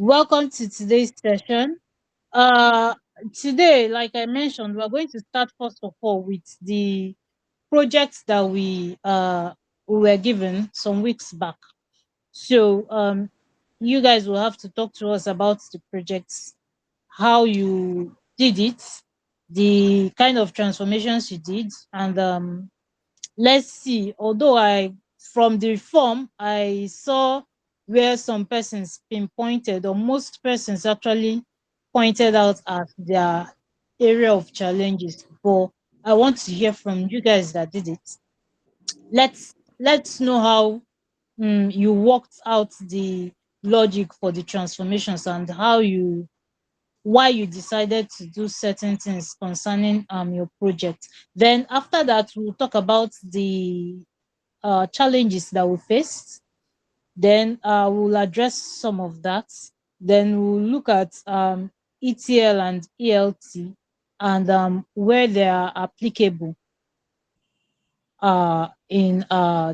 Welcome to today's session. Uh, Today, like I mentioned, we're going to start first of all with the projects that we were given some weeks back. So, you guys will have to talk to us about the projects, how you did it, the kind of transformations you did, and let's see. Although I from the form I saw where some persons pinpointed, or most persons actually pointed out as their area of challenges. But I want to hear from you guys that did it. Let's know how you worked out the logic for the transformations, and how you why you decided to do certain things concerning your project. Then after that, we'll talk about the challenges that we faced. Then we'll address some of that. Then we'll look at ETL and ELT, and where they are applicable in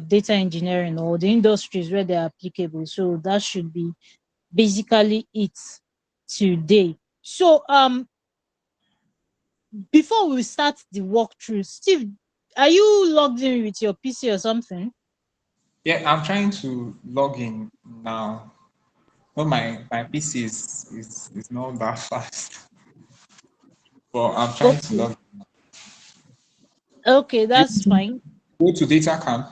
data engineering, or the industries where they are applicable. So that should be basically it today. So, before we start the walkthrough, Steve, are you logged in with your PC or something? Yeah, I'm trying to log in now. Well, my PC is not that fast, but I'm trying to Okay, log okay, in. that's fine. Go to data camp.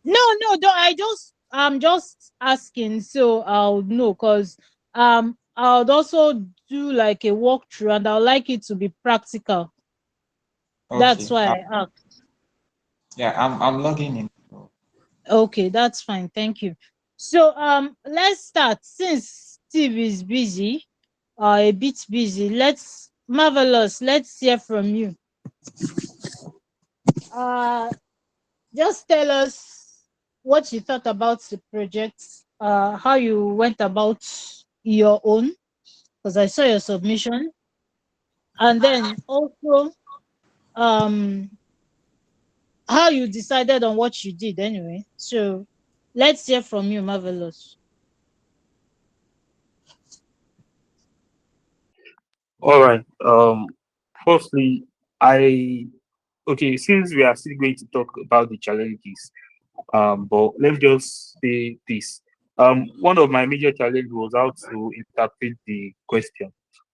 No, no, don't. I'm just asking, so I'll know, because I would also do like a walkthrough, and I'd like it to be practical. That's Okay. why I asked. Yeah, I'm logging in. Okay, that's fine. Thank you. So, let's start. Since Steve is busy, a bit busy. Let's Marvelous. Let's hear from you. Uh, just tell us what you thought about the project, how you went about your own, because I saw your submission, and then also um how you decided on what you did anyway. So let's hear from you, Marvelous. All right. Firstly, I okay. Since we are still going to talk about the challenges, but let me just say this. One of my major challenges was how to interpret the question,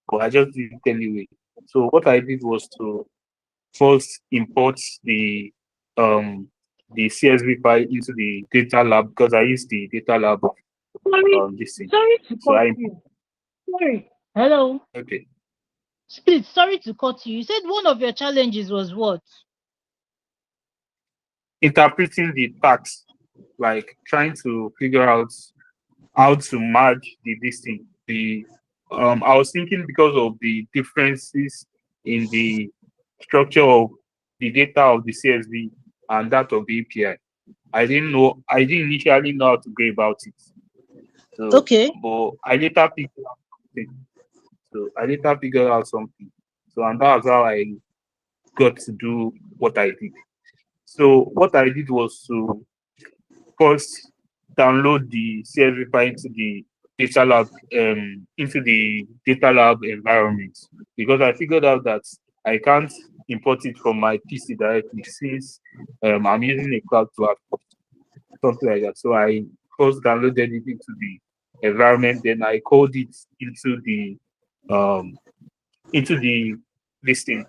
but I just did it anyway. So what I did was to first import um the CSV file into the data lab, because I used the data lab Sorry, this thing. sorry to So cut I you. Sorry. Hello. okay. Please, sorry to cut you. You said one of your challenges was what? Interpreting the tax, like trying to figure out how to merge the this thing. The I was thinking, because of the differences in the structure of the data of the CSV and that of the API. I didn't initially know how to go about it. So Okay. but I later figured out something. So I later figured out something. So and that's how I got to do what I did. So what I did was to first download the CSV file into the data lab environment, because I figured out that I can't import it from my PC directly, since I'm using a cloud platform, something like that. So I first downloaded it into the environment, then I coded it um into the listing.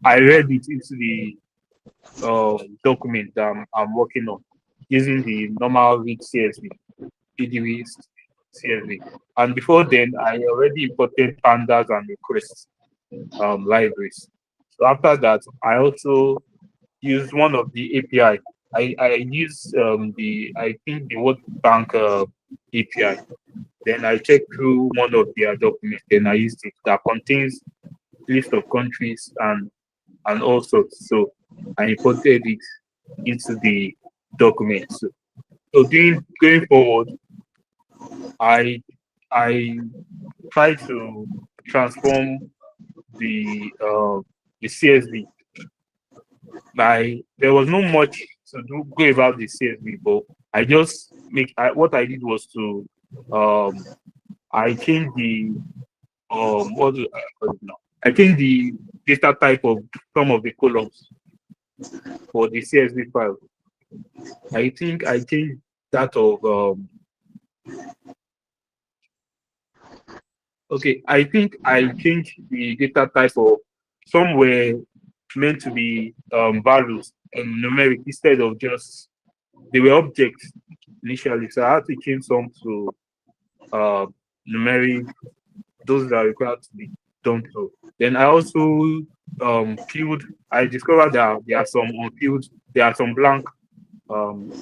I read it into the document that I'm working on, using the normal read CSV, PDB CSV. And before then, I already imported pandas and requests libraries. So after that, I also used one of the API. I used I think the World Bank API. Then I checked through one of their documents. Then I used it, that contains list of countries and all sorts. So I imported it into the document. So going forward, I I try to transform the CSV. There was no much to go about the CSV, but what I did was to um I changed the what do I call it now? I changed the data type of some of the columns for the CSV file. I think I changed that of okay. I think I changed the data type of some were meant to be values numeric instead of just they were objects initially. So I had to change some to uh, numeric, those that are required to be done through. Then I also filled. I discovered that there are some unfilled, there are some blank um,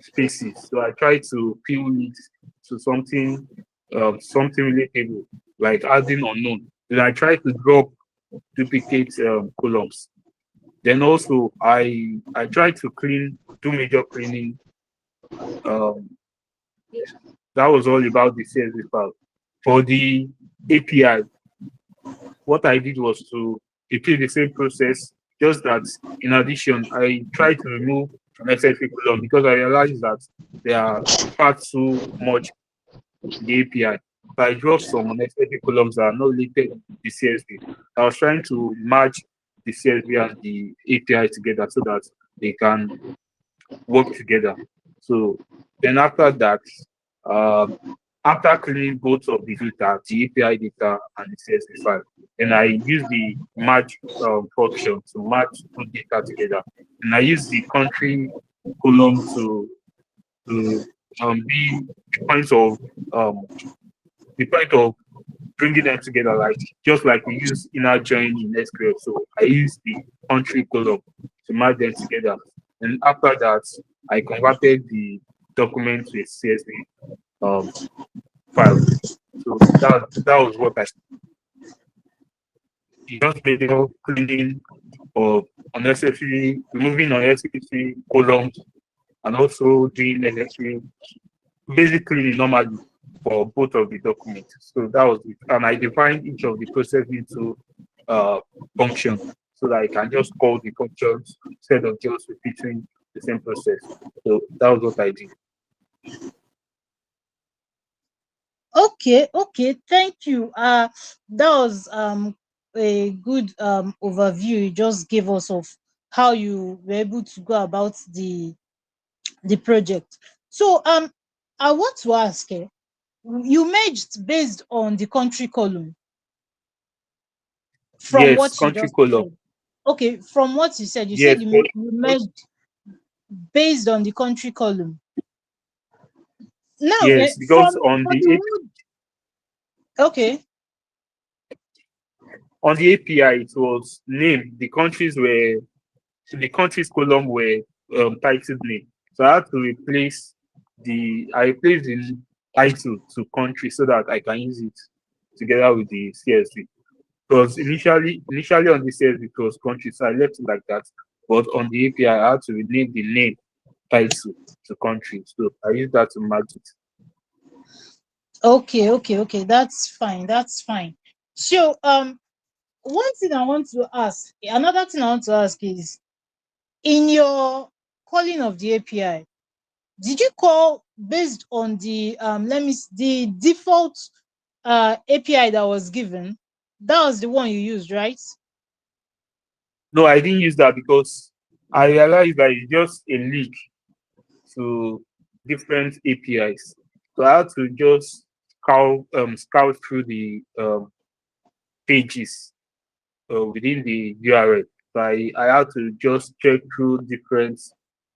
spaces. So I try to fill it to something something relatable, like adding unknown. Then I try to drop duplicate columns. Then also I try to do major cleaning. Um, that was all about the CSV file. For the API, what I did was to repeat the same process, just that in addition, I tried to remove unnecessary column because I realized that they are far too much in the API. So I dropped some unnecessary columns that are not related to the CSV. I was trying to merge the CSV and the API together so that they can work together. So then after that, um, after cleaning both of the data, the API data and the CSV file, then I use the merge function to merge two data together. And I use the country column to be the um, point of bringing them together, like just like we use inner join in SQL. So I use the country column to merge them together. And after that, I converted the document to a CSV file. So that was what I just made cleaning or unnecessary removing unnecessary columns and also doing necessary basically normally for both of the documents. So that was it. And I defined each of the process into function so that I can just call the functions instead of just repeating the same process. So that was what I did. Okay, okay, thank you. That was a good overview you just gave us of how you were able to go about the project. So I want to ask, you merged based on the country column from Yes, what you country just column. said. Okay, from what you Yes, said you merged based on the country column. Now, yes, because from the word, okay, on the API it was name. The countries column were titled name. So I had to replace I replaced the title to country so that I can use it together with the CSV. Because initially on the CSV it was country, so I left it like that. But on the API I had to rename the name title to country. So I used that to merge it. okay, that's fine, that's fine. So one thing I want to ask, another thing I want to ask is, in your calling of the API, did you call based on the the default API that was given? That was the one you used, right? No, I didn't use that because I realized that it's just a link to different APIs. So I had to just scout through the pages within the URL. So I had to just check through different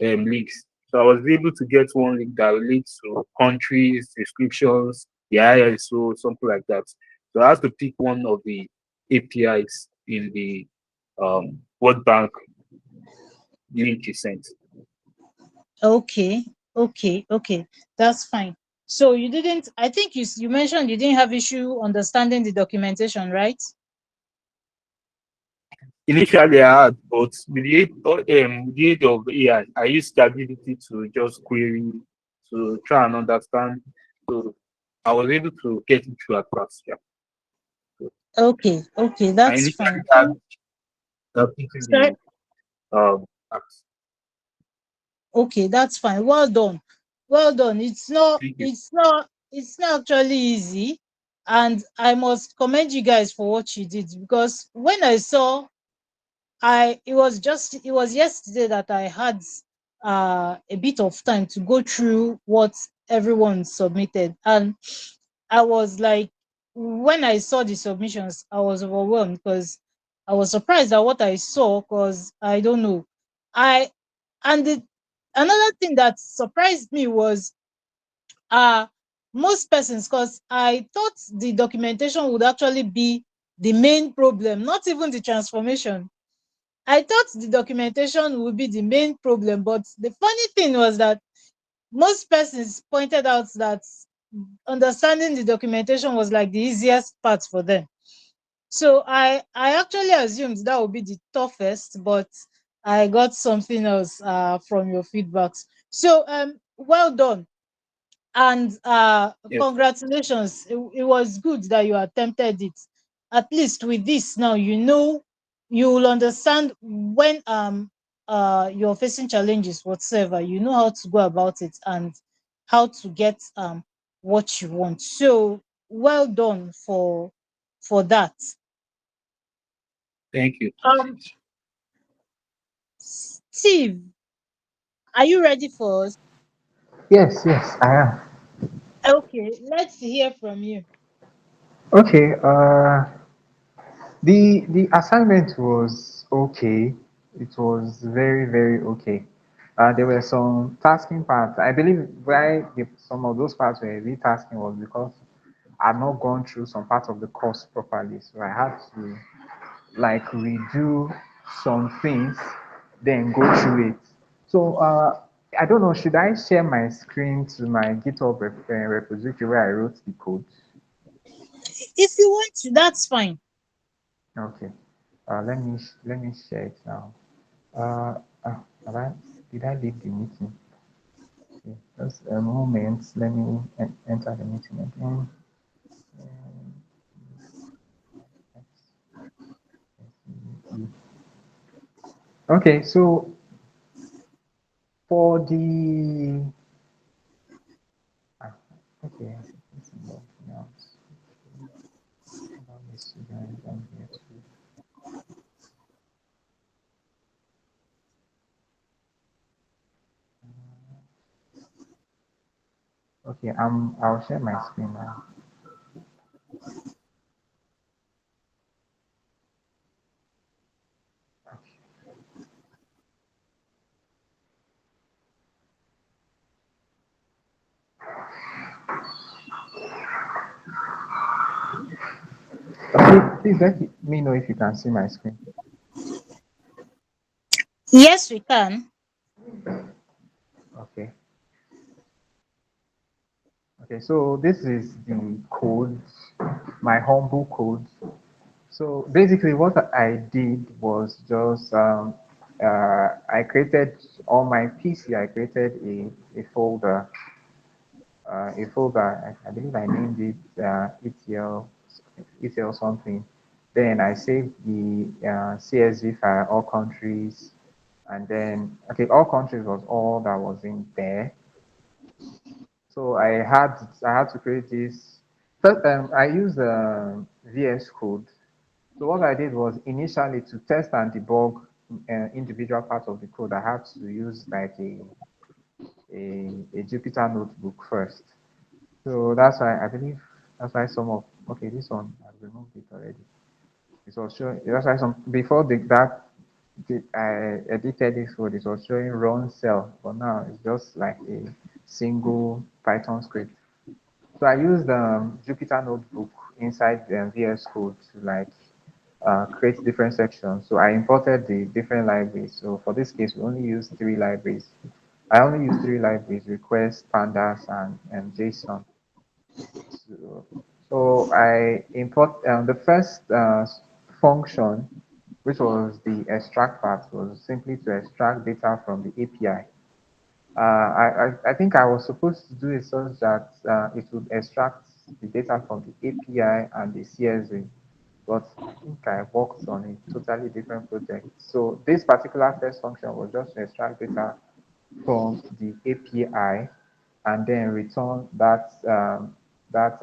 links. So I was able to get one link that relates to countries, descriptions, the ISO, something like that. So I had to pick one of the APIs in the World Bank link you sent. Okay, okay, that's fine. So you didn't, I think you mentioned you didn't have issue understanding the documentation, right? Initially, I had, but with the aid of AI, I used the ability to just query to try and understand. So I was able to get it through at last. Yeah. So Okay, I that's initially fine. had picking Sorry. the apps. Okay, that's fine. Well done. Well done. Thank you. it's not actually easy, and I must commend you guys for what you did, because when I saw, it was yesterday that I had a bit of time to go through what everyone submitted, and I was like, when I saw the submissions, I was overwhelmed because I was surprised at what I saw, because I don't know. I and the Another thing that surprised me was uh most persons, because I thought the documentation would actually be the main problem, not even the transformation. I thought the documentation would be the main problem, but the funny thing was that most persons pointed out that understanding the documentation was like the easiest part for them. So I actually assumed that would be the toughest, but I got something else from your feedbacks. So well done, and Yes. congratulations. It was good that you attempted it. At least with this now, you will understand when you're facing challenges whatsoever, you know how to go about it and how to get what you want. So well done for that. Thank you. um Steve, are you ready for us? Yes, yes, I am. Okay, let's hear from you. Okay, the assignment was okay. It was very, very okay. There were some tasking parts. I believe why some of those parts were really tasking was because I've not gone through some parts of the course properly. So I had to like redo some things, then go through it. So I don't know, should I share my screen to my GitHub repository where I wrote the code? If you want to, that's fine. Okay. Let me share it now. Have I, did I leave the meeting? Okay. Just a moment. Let me enter the meeting again. Okay. So for the ah, okay. It's involved now. About this student, I'm here to. Okay. I'll share my screen now. Okay. Please let me know if you can see my screen. Yes, we can. Okay. Okay, so this is the code, my humble code. So basically, what I did was just I created on my PC. I created a folder. I believe I named it ETL something. Then I saved the CSV file, all countries, and then okay, all countries was all that was in there. So I had to create this. First, I used VS Code. So what I did was initially to test and debug individual parts of the code, I had to use like a Jupyter notebook first. So that's why I believe that's why some of okay this one I've removed it already. It was showing that's why some before I edited this code, it was showing run cell, but now it's just like a single Python script. So I used Jupyter Notebook inside the VS Code to like create different sections. So I imported the different libraries. So for this case, we only use three libraries. I only use three libraries: request, pandas, and JSON. So, so I import the first function, which was the extract part, was simply to extract data from the API. I think I was supposed to do it such that it would extract the data from the API and the CSV, but I think I worked on a totally different project. So this particular first function was just to extract data from the API and then return that. that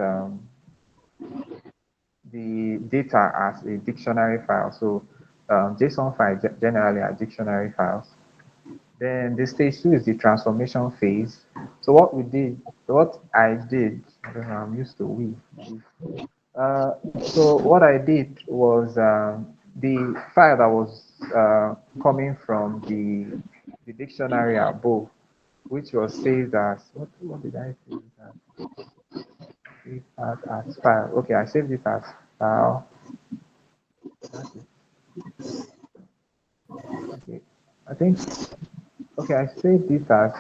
the data as a dictionary file. So JSON files generally are dictionary files. Then the stage two is the transformation phase. So what I did, I don't know, I'm used to we. Uh, so what I did was the file that was coming from the dictionary above, which was saved as what did I save it as? Save as file. Okay, I saved it as file. That is okay. I think okay, I saved it as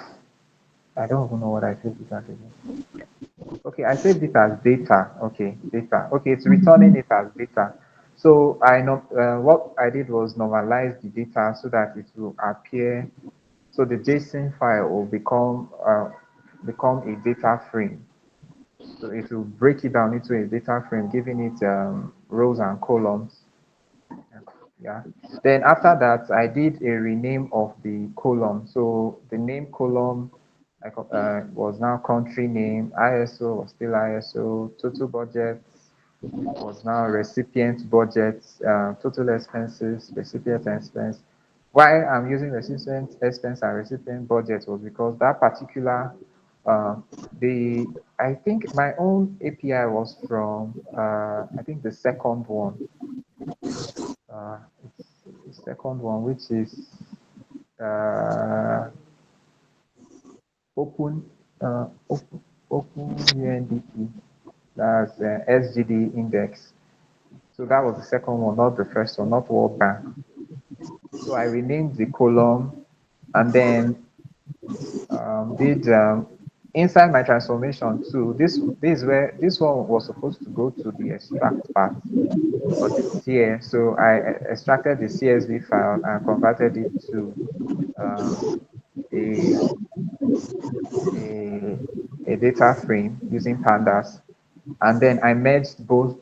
I don't even know what I saved it as again. Okay, I saved it as data. Okay, data. Okay, it's returning it as data. So I know what I did was normalize the data so that it will appear. So the JSON file will become a data frame. So it will break it down into a data frame, giving it rows and columns. Yeah. Then after that, I did a rename of the column. So the name column was now country name, ISO was still ISO, total budget was now recipient budget, total expenses, recipient expense. Why I'm using recipient expense and recipient budget was because that particular uh, the I think my own API was from I think the second one. It's the second one, which is uh, open, open UNDP. That's SGD index. So that was the second one, not the first one, not World Bank. So I renamed the column and then did inside my transformation too. This is where this one was supposed to go to the extract part, but it's here. So I extracted the CSV file and converted it to a, a, a data frame using pandas. And then I merged both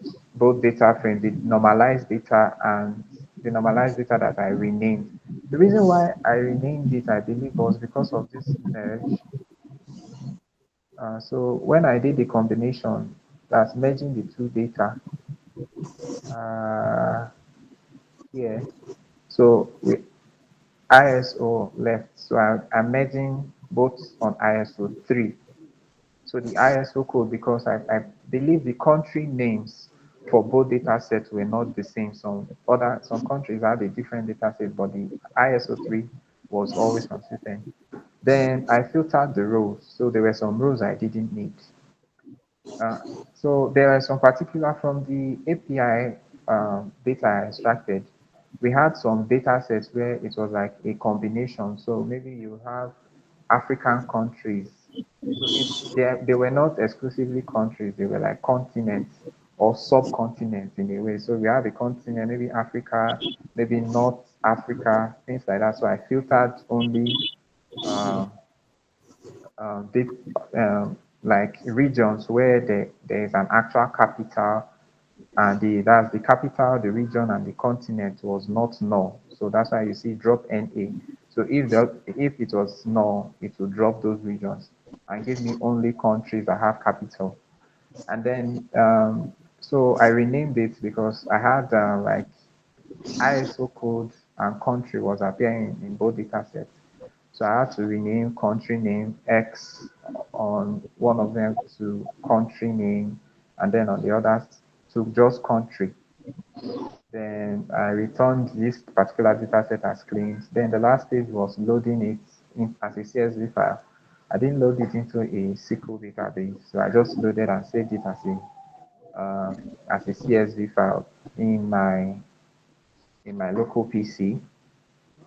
data frames, the normalized data and the normalized data that I renamed. The reason why I renamed it, I believe, was because of this merge. So when I did the combination, that's merging the two data uh, here. So we ISO left. So I'm merging both on ISO 3. So the ISO code, because I believe the country names for both data sets were not the same. Some countries had a different data set, but the ISO 3 was always consistent. Then I filtered the rows. So there were some rows I didn't need. Uh, so there are some particular from the API data I extracted. We had some data sets where it was like a combination. So maybe you have African countries. So they were not exclusively countries, they were like continents or subcontinents in a way. So we have a continent, maybe Africa, maybe North Africa, things like that. So I filtered only um, deep, like regions where there is an actual capital and that's the capital, the region, and the continent was not null. So that's why you see drop NA. So if it was null, it will drop those regions and give me only countries that have capital. And then so I renamed it because I had like ISO code and country was appearing in both data sets. So I had to rename country name X on one of them to country name, and then on the others to just country. Then I returned this particular data set as clean. Then the last stage was loading it in as a CSV file. I didn't load it into a SQL database, so I just loaded and saved it as a CSV file in my local PC.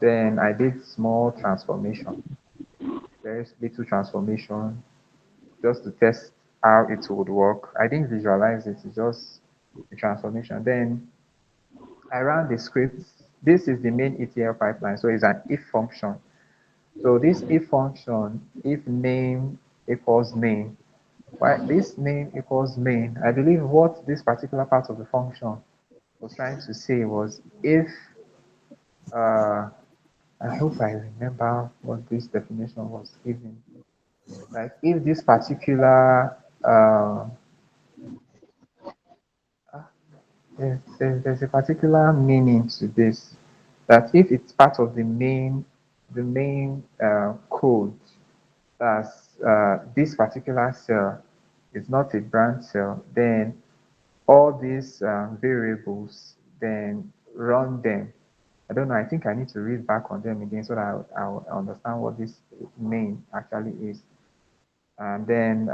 Then I did small transformation, very little transformation, just to test how it would work. I didn't visualize it, it's just the transformation. Then I ran the script. This is the main ETL pipeline, so it's an if function. So this if function, if name equals name, why this name equals main, I believe what this particular part of the function was trying to say was if uh, I hope I remember what this definition was given. Like if this particular there's a particular meaning to this, that if it's part of the main code, that's this particular cell is not a branch cell, then all these variables, then run them. I don't know. I think I need to read back on them again so that I'll understand what this main actually is. And then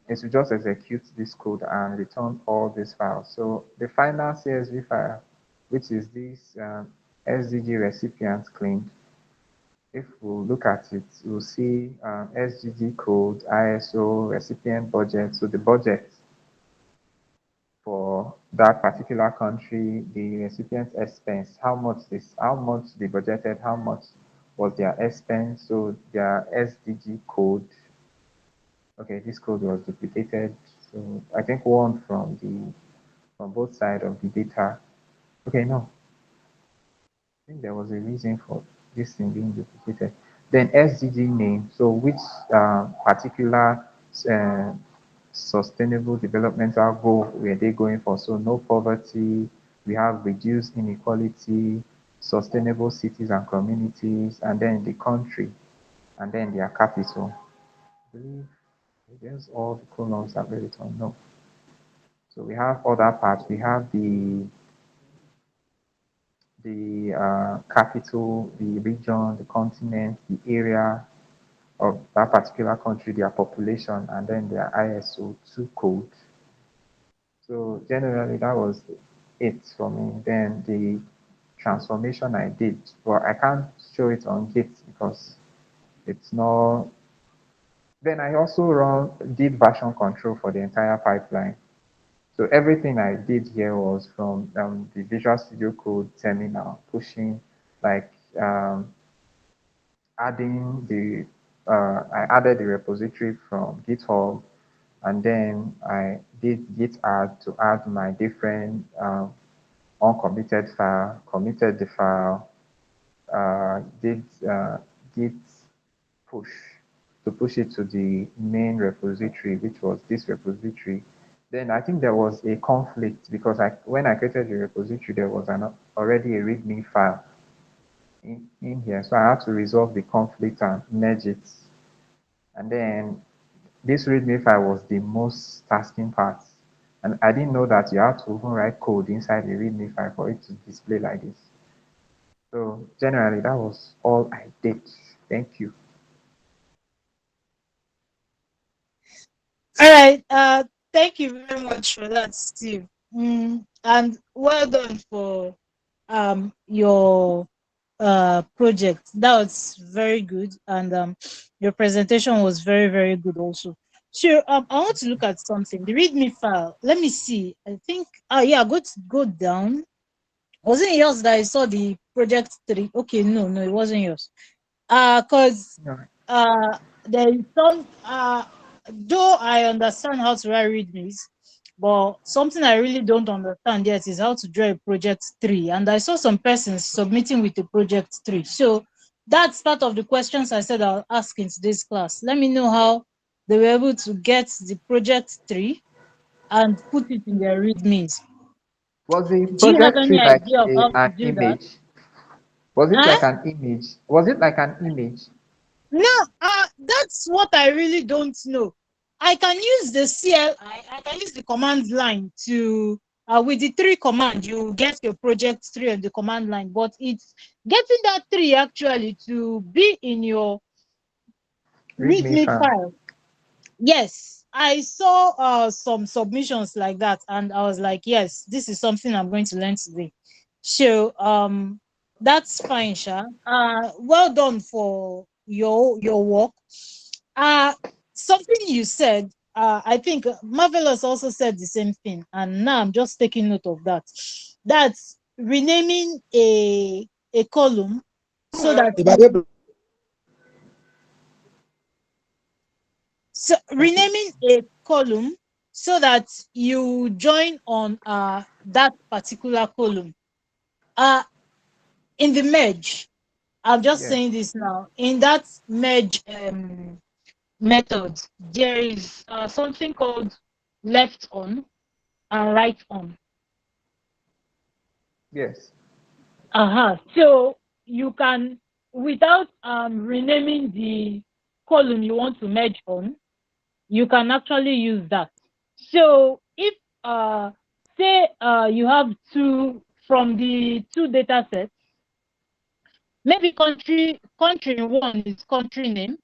it will just execute this code and return all these files. So the final CSV file, which is this SDG recipient claimed, if we look at it, we'll see SGG code, ISO, recipient budget. So the budget for that particular country, the recipient's expense, how much they budgeted, how much was their expense. So their SDG code. Okay, this code was duplicated. So I think one from both sides of the data. Okay, no, I think there was a reason for this thing being duplicated. Then SDG name. So which particular uh, sustainable developmental goal were they going for? So no poverty. We have reduced inequality, sustainable cities and communities, and then the country, and then their capital. I believe there's all the columns that were written. No. So we have other parts. We have the capital, the region, the continent, the area of that particular country, their population, and then their ISO 2 code. So generally, that was it for me. Then the transformation I did, well, I can't show it on Git because it's not. Then I also did version control for the entire pipeline. So everything I did here was from the Visual Studio Code terminal, pushing, like adding I added the repository from GitHub, and then I did git add to add my different uncommitted file, committed the file, did git push to push it to the main repository, which was this repository. Then I think there was a conflict because when I created the repository, there was already a README file in here. So I had to resolve the conflict and merge it. And then this README file was the most tasking part. And I didn't know that you had to even write code inside the README file for it to display like this. So generally, that was all I did. Thank you. All right. Thank you very much for that, Steve. And well done for your project. That was very good, and your presentation was very, very good also. So I want to look at something. The README file. Let me see. I think yeah, go down. Wasn't it yours that I saw the project 3? Okay, no, it wasn't yours. Cause uh there is some though I understand how to write readmes, but something I really don't understand yet is how to draw a project 3. And I saw some persons submitting with the project 3. So that's part of the questions I said I'll ask in today's class. Let me know how they were able to get the project 3 and put it in their readmes. Was the Do you have project any tree like idea of how to an do that? image? Was it Huh? like an image? Was it like an image? No, that's what I really don't know. I can use the CLI, I can use the command line to, with the 3 command, you get your project 3 on the command line, but it's getting that 3 actually to be in your README README file. file. Yes, I saw some submissions like that, and I was like, yes, this is something I'm going to learn today. So that's fine, Sha. Well done for your work. Uh Something you said, I think Marvellous also said the same thing, and now I'm just taking note of that. That's renaming a column so that renaming a column so that you join on that particular column. Uh in the merge, I'm just Yes. saying this now. In that merge method, there is something called left on and right on. Yes. So you can, without renaming the column you want to merge on, you can actually use that. So if say you have two from the two data sets, maybe country in one is country name,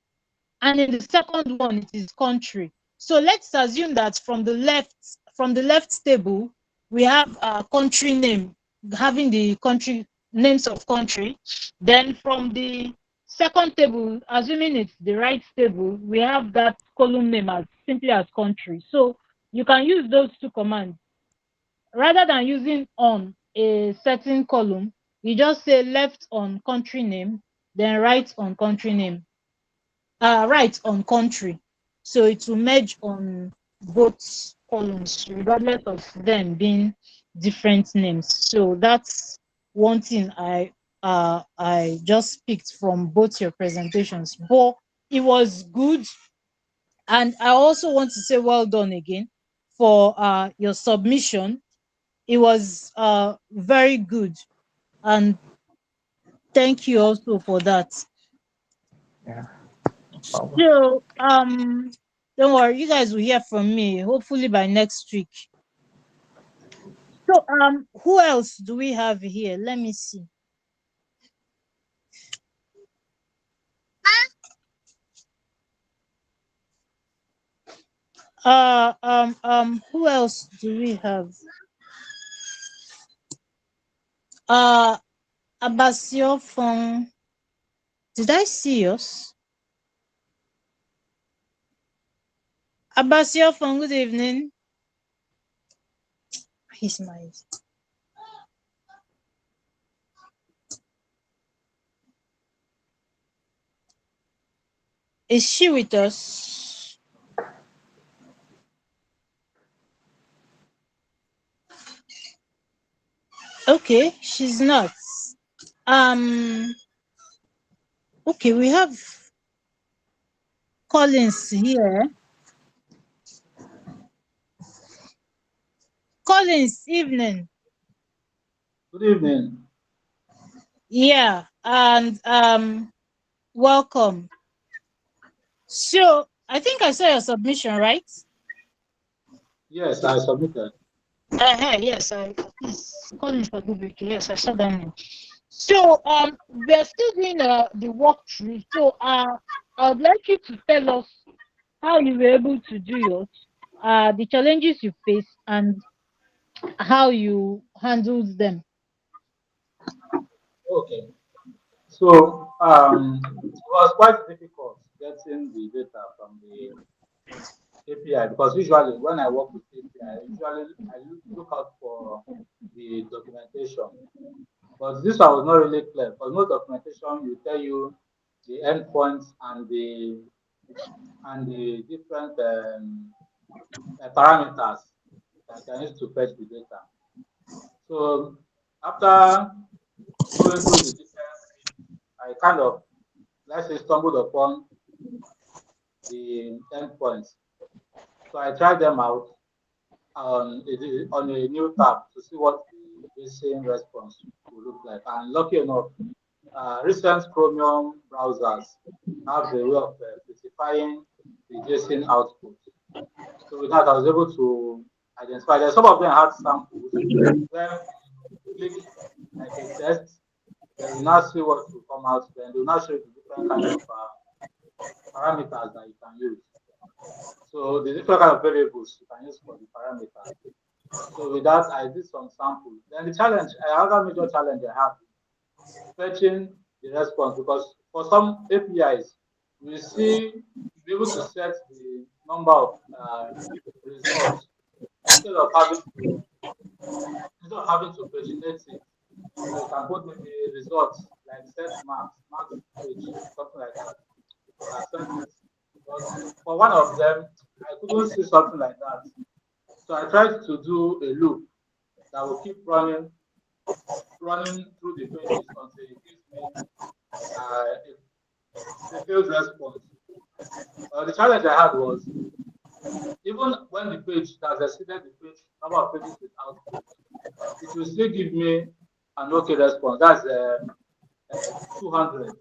and in the second one it is country. So let's assume that from the left table we have country name having the country names of country. Then from the second table, assuming it's the right table, we have that column name as simply as country. So you can use those two commands rather than using on a certain column. You just say left on country name, then right on country name, right on country. So it will merge on both columns regardless of them being different names. So that's one thing I just picked from both your presentations, but it was good. And I also want to say well done again for your submission. It was very good, and thank you also for that. Yeah. Problem. So don't worry, you guys will hear from me hopefully by next week. So who else do we have here? Let me see. Who else do we have? uh Abasio from, did I see yours? Abasio from, good evening. He's my, is she with us? Okay, she's not. um okay, we have Collins here. Collins, evening. Good evening. Yeah, and welcome. So I think I saw your submission, right? Yes, I submitted. Yes, yes, Collins Agubuike. Yes, I saw that name. So we're still doing the walkthrough. So I would like you to tell us how you were able to do yours, the challenges you faced, and how you handled them. Okay. So it was quite difficult getting the data from the API because usually when I work with API, usually I look out for the documentation. But this one was not really clear because most documentation will tell you the endpoints and the different parameters that can use to fetch the data. So after going through the different fields, I kind of, let's say, stumbled upon the endpoints. So I tried them out on a new tab to see what the JSON response will look like. And lucky enough, recent Chromium browsers have a way of specifying the JSON output. So with that, I was able to identify that some of them had samples where you click like a test, then you now see what will come out. Then they will now show you the different kind of parameters that you can use. So the different kind of variables you can use for the parameters. So with that, I did some samples. Then the challenge, another major challenge I have is fetching the response because for some APIs, we see you'll be able to set the number of results instead of having to paginate it. So you can put maybe results like set marks page, something like that. You can set it. But for one of them, I couldn't see something like that. So I tried to do a loop that will keep running through the pages until it gives me a failed response. The challenge I had was even when the page has exceeded the page number of pages with output, it will still give me an okay response. That's 200,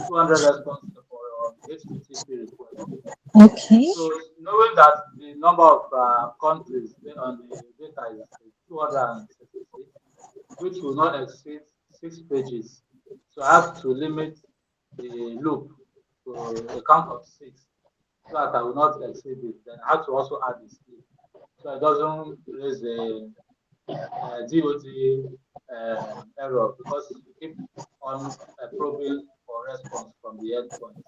200 response for HTTP request. Okay. So knowing that the number of countries on the data is 266, which will not exceed 6 pages. So I have to limit the loop to a count of 6 so that I will not exceed it. Then I have to also add the sleep so it doesn't raise a DOD error because you keep on probing for response from the endpoint.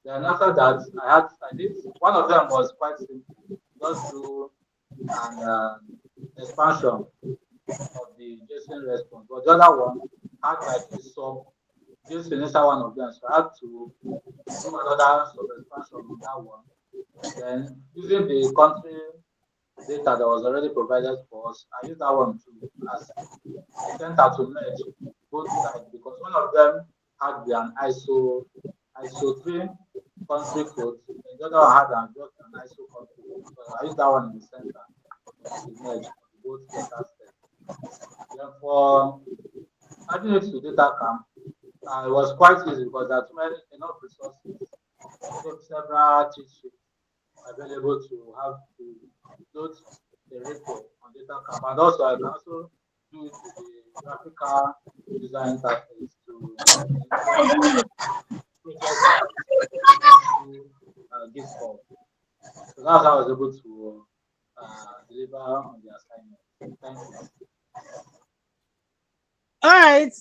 Then after that, I did one of them was quite simple. Just do an expansion of the JSON response, but the other one had like a sub JSON inside one of them, so I had to do another sub expansion on that one. Then using the country data that was already provided for us, I used that one to as a center to merge both sides because one of them had an ISO 3 country code, and the other one had just an ISO country code. So I used that one in the center to merge both data sets. Then for adding it to data camp, it was quite easy because there are too many enough resources, several cheat sheets available to have to load the repo on data camp. And also I can also do it with the graphical user interface to import project files into GitHub. So that's how I was able to deliver on the assignment. Thank you. All right.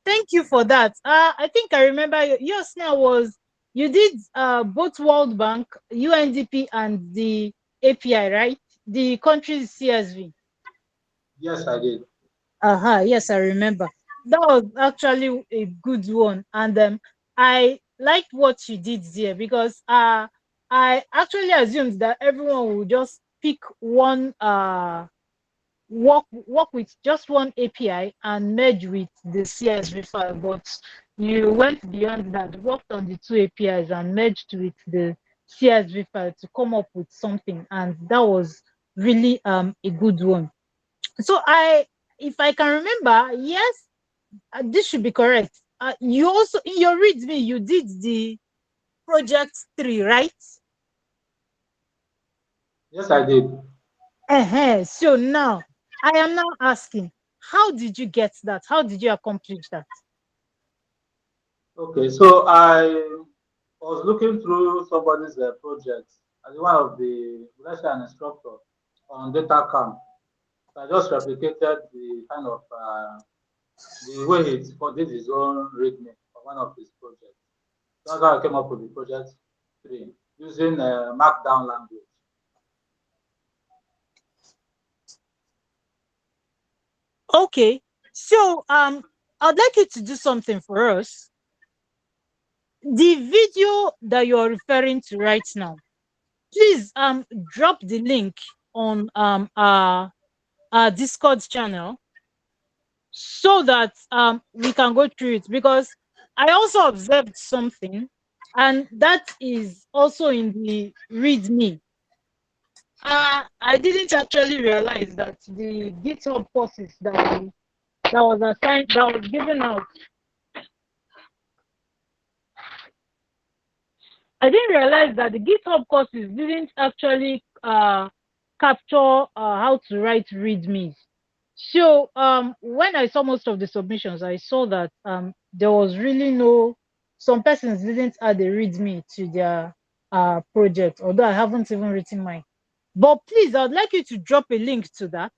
Thank you for that. I think I remember yours now was you did both World Bank, UNDP, and the API, right? The country's CSV. Yes, I did. Yes, I remember. That was actually a good one, and I liked what you did there because I actually assumed that everyone would just pick one work with just one API and merge with the CSV file, but you went beyond that, worked on the two APIs and merged with the CSV file to come up with something, and that was really a good one. So if I can remember, yes, this should be correct. You also in your readme you did the project 3, right? Yes, I did. So now I am now asking, how did you get that? How did you accomplish that? Okay, so I was looking through somebody's project as one of the, let's say, an instructor on data camp. So I just replicated the kind of the way he did his own readme for one of his projects. That's how I came up with the project 3 using Markdown language. Okay, so I'd like you to do something for us. The video that you're referring to right now, please drop the link on our Discord channel so that we can go through it, because I also observed something, and that is also in the readme. I didn't actually realize that the GitHub courses that was assigned, that was given out, I didn't realize that the GitHub courses didn't actually capture how to write readmes. So when I saw most of the submissions, I saw that there was really no, some persons didn't add a readme to their project, although I haven't even written mine. But please, I'd like you to drop a link to that,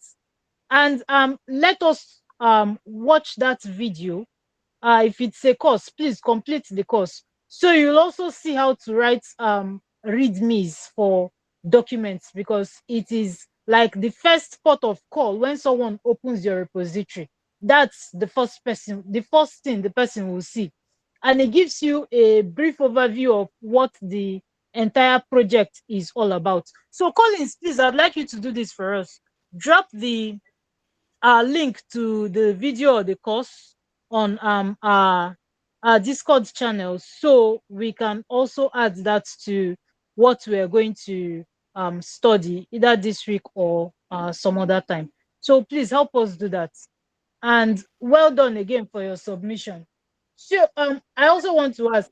and let us watch that video. If it's a course, please complete the course. So you'll also see how to write readmes for documents, because it is like the first port of call when someone opens your repository. That's the first thing the person will see. And it gives you a brief overview of what the entire project is all about. So Collins, please, I'd like you to do this for us. Drop the link to the video or the course on our Discord channel, so we can also add that to what we are going to study either this week or some other time. So please help us do that. and well done again for your submission. So I also want to ask,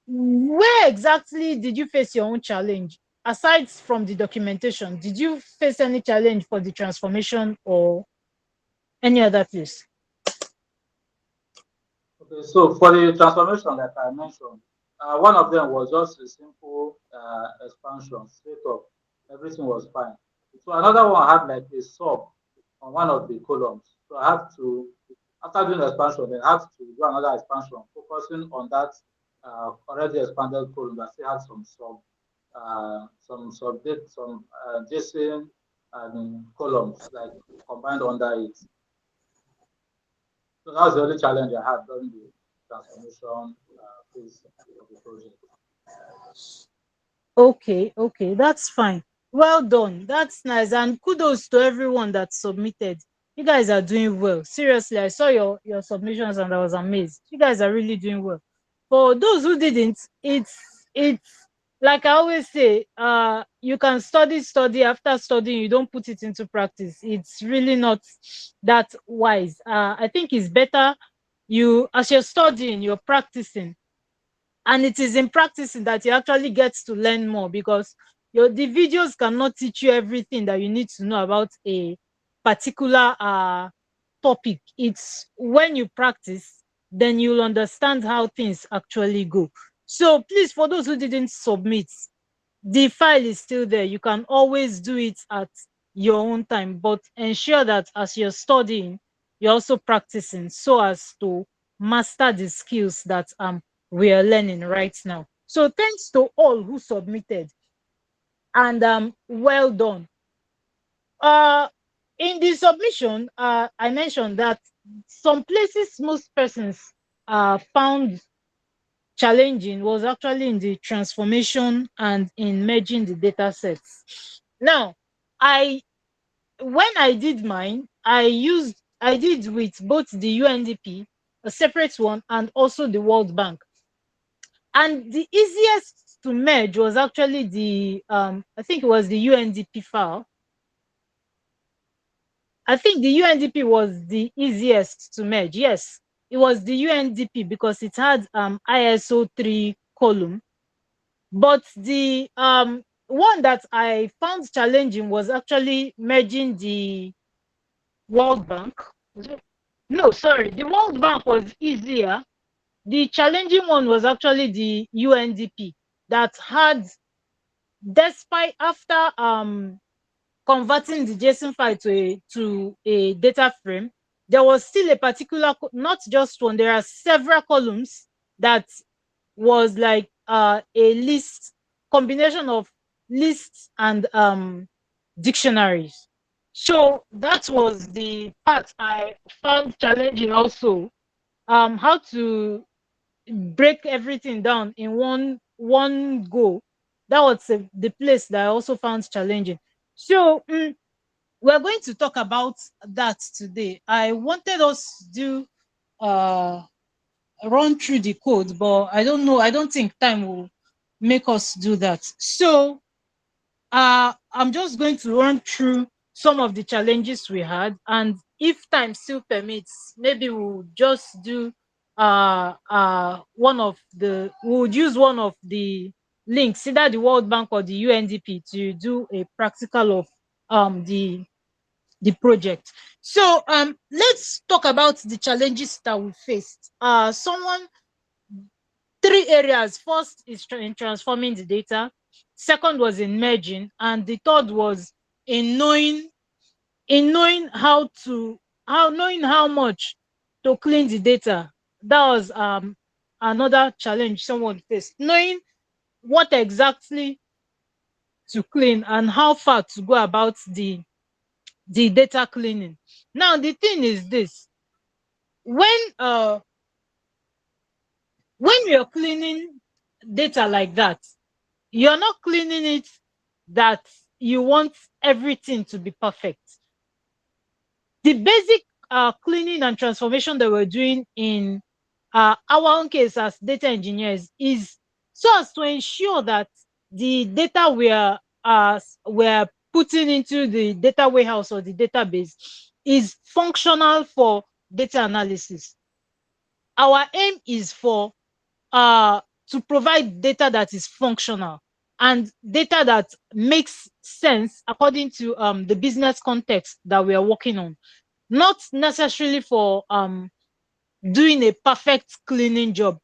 where exactly did you face your own challenge? Aside from the documentation, did you face any challenge for the transformation or any other place? Okay, so for the transformation, like I mentioned, one of them was just a simple expansion, straight up. Everything was fine. So another one had like a sub on one of the columns. So I had to, after doing the expansion, then I had to do another expansion, focusing on that already expanded column that still had some subdate, some JSON and columns like combined under it. So that was the only challenge I had during the transformation phase of the project. Okay, that's fine. Well done. That's nice. And kudos to everyone that submitted. You guys are doing well. Seriously, I saw your submissions and I was amazed. You guys are really doing well. For those who didn't, it's like I always say, you can study after studying, you don't put it into practice. It's really not that wise. I think it's better you, as you're studying, you're practicing, and it is in practicing that you actually get to learn more, because the videos cannot teach you everything that you need to know about a particular topic. It's when you practice, then you'll understand how things actually go. So please, for those who didn't submit, the file is still there. You can always do it at your own time, but ensure that as you're studying, you're also practicing so as to master the skills that we are learning right now. So thanks to all who submitted, and well done. uh in the submission, I mentioned that some places most persons found challenging was actually in the transformation and in merging the data sets. Now, I when I did mine, I did with both the UNDP, a separate one, and also the World Bank. And the easiest to merge was actually the I think it was the UNDP file. I think the UNDP was the easiest to merge. Yes, it was the UNDP because it had ISO 3 column. But the one that I found challenging was actually merging the World Bank. No, sorry, the World Bank was easier. The challenging one was actually the UNDP that had, despite after converting the JSON file to a data frame, there was still a particular, not just one, there are several columns that was like a list, combination of lists and dictionaries. So that was the part I found challenging also. How to break everything down in one go. That was the place that I also found challenging. So we're going to talk about that today. I wanted us to do run through the code, but I don't know. I don't think time will make us do that. So I'm just going to run through some of the challenges we had, and if time still permits, maybe we'll just do one of the, we'll use one of the links, either the World Bank or the UNDP, to do a practical of the project. So let's talk about the challenges that we faced. Three areas. First is in transforming the data, second was in merging, and the third was in knowing how much to clean the data. That was another challenge someone faced, knowing what exactly to clean and how far to go about the data cleaning. Now the thing is this: when you're cleaning data like that, you're not cleaning it that you want everything to be perfect. The basic cleaning and transformation that we're doing in our own case as data engineers is so as to ensure that the data we're putting into the data warehouse or the database is functional for data analysis. Our aim is for to provide data that is functional and data that makes sense according to the business context that we are working on, not necessarily for doing a perfect cleaning job.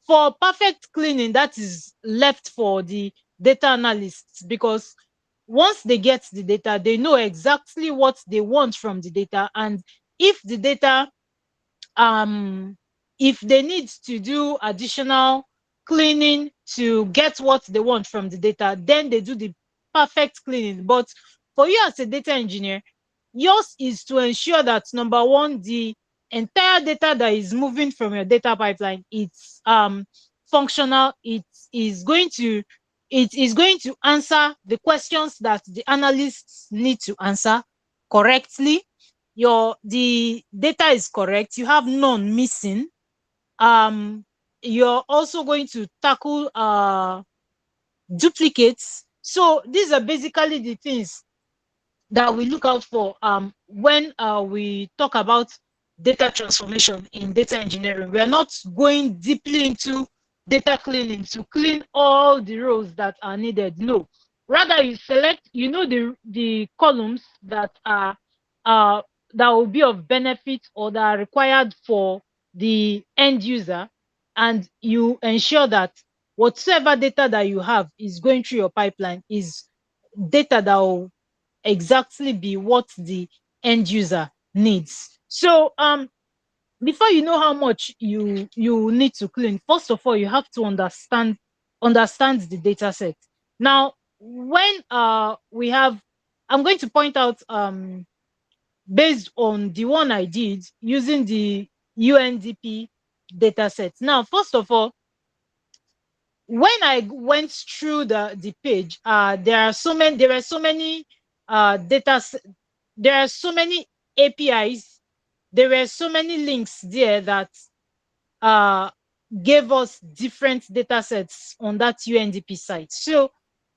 For perfect cleaning, that is left for the data analysts, because once they get the data, they know exactly what they want from the data. And if the data, if they need to do additional cleaning to get what they want from the data, then they do the perfect cleaning. But for you as a data engineer, yours is to ensure that, number one, the entire data that is moving from your data pipeline, it's functional. It is going to answer the questions that the analysts need to answer correctly. The data is correct, you have none missing. You're also going to tackle duplicates. So these are basically the things that we look out for when we talk about data transformation in data engineering. We are not going deeply into data cleaning to clean all the rows that are needed. No, rather you select, the columns that are that will be of benefit or that are required for the end user, and you ensure that whatsoever data that you have is going through your pipeline is data that will exactly be what the end user needs. So before you know how much you need to clean, first of all you have to understand the data set. Now when we have, I'm going to point out based on the one I did using the UNDP data set. Now first of all, when I went through the page, there were so many data, there are so many APIs, there were so many links there that uh, gave us different data sets on that UNDP site. So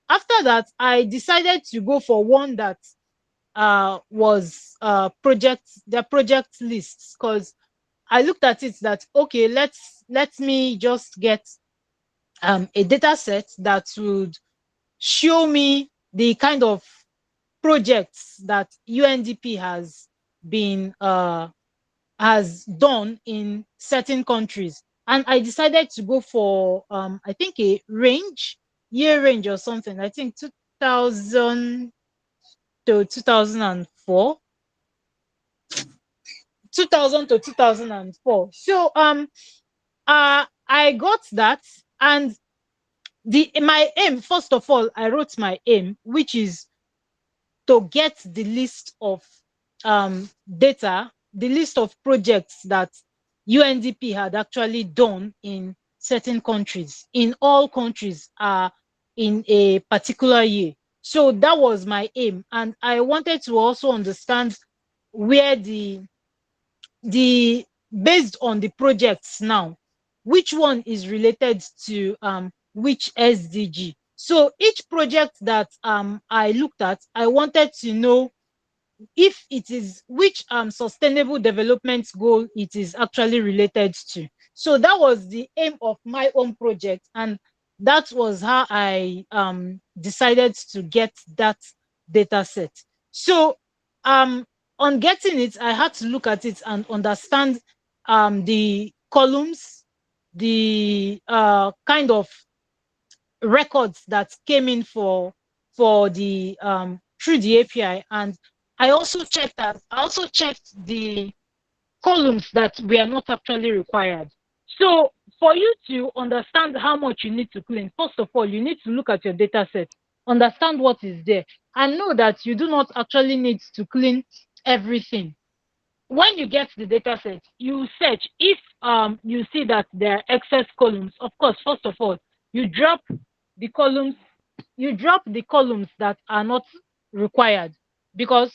after that, I decided to go for one that was their project lists, because I looked at it that, okay, let me just get a data set that would show me the kind of projects that UNDP has done in certain countries. And I decided to go for I think a year range or something. I think 2000 to 2004. 2000 to 2004. So I got that. And my aim, first of all, I wrote my aim, which is to get the list of data, the list of projects that UNDP had actually done in certain countries, in all countries, in a particular year. So that was my aim. And I wanted to also understand where the based on the projects now, which one is related to which SDG. So each project that I looked at, I wanted to know if it is which sustainable development goal it is actually related to. So that was the aim of my own project, and that was how I decided to get that data set. So on getting it, I had to look at it and understand the columns, the kind of records that came in for the through the API. And I also checked the columns that were not actually required. So for you to understand how much you need to clean, first of all, you need to look at your data set, understand what is there, and know that you do not actually need to clean everything. When you get the data set, you search. If you see that there are excess columns, of course, first of all, you drop the columns, that are not required, because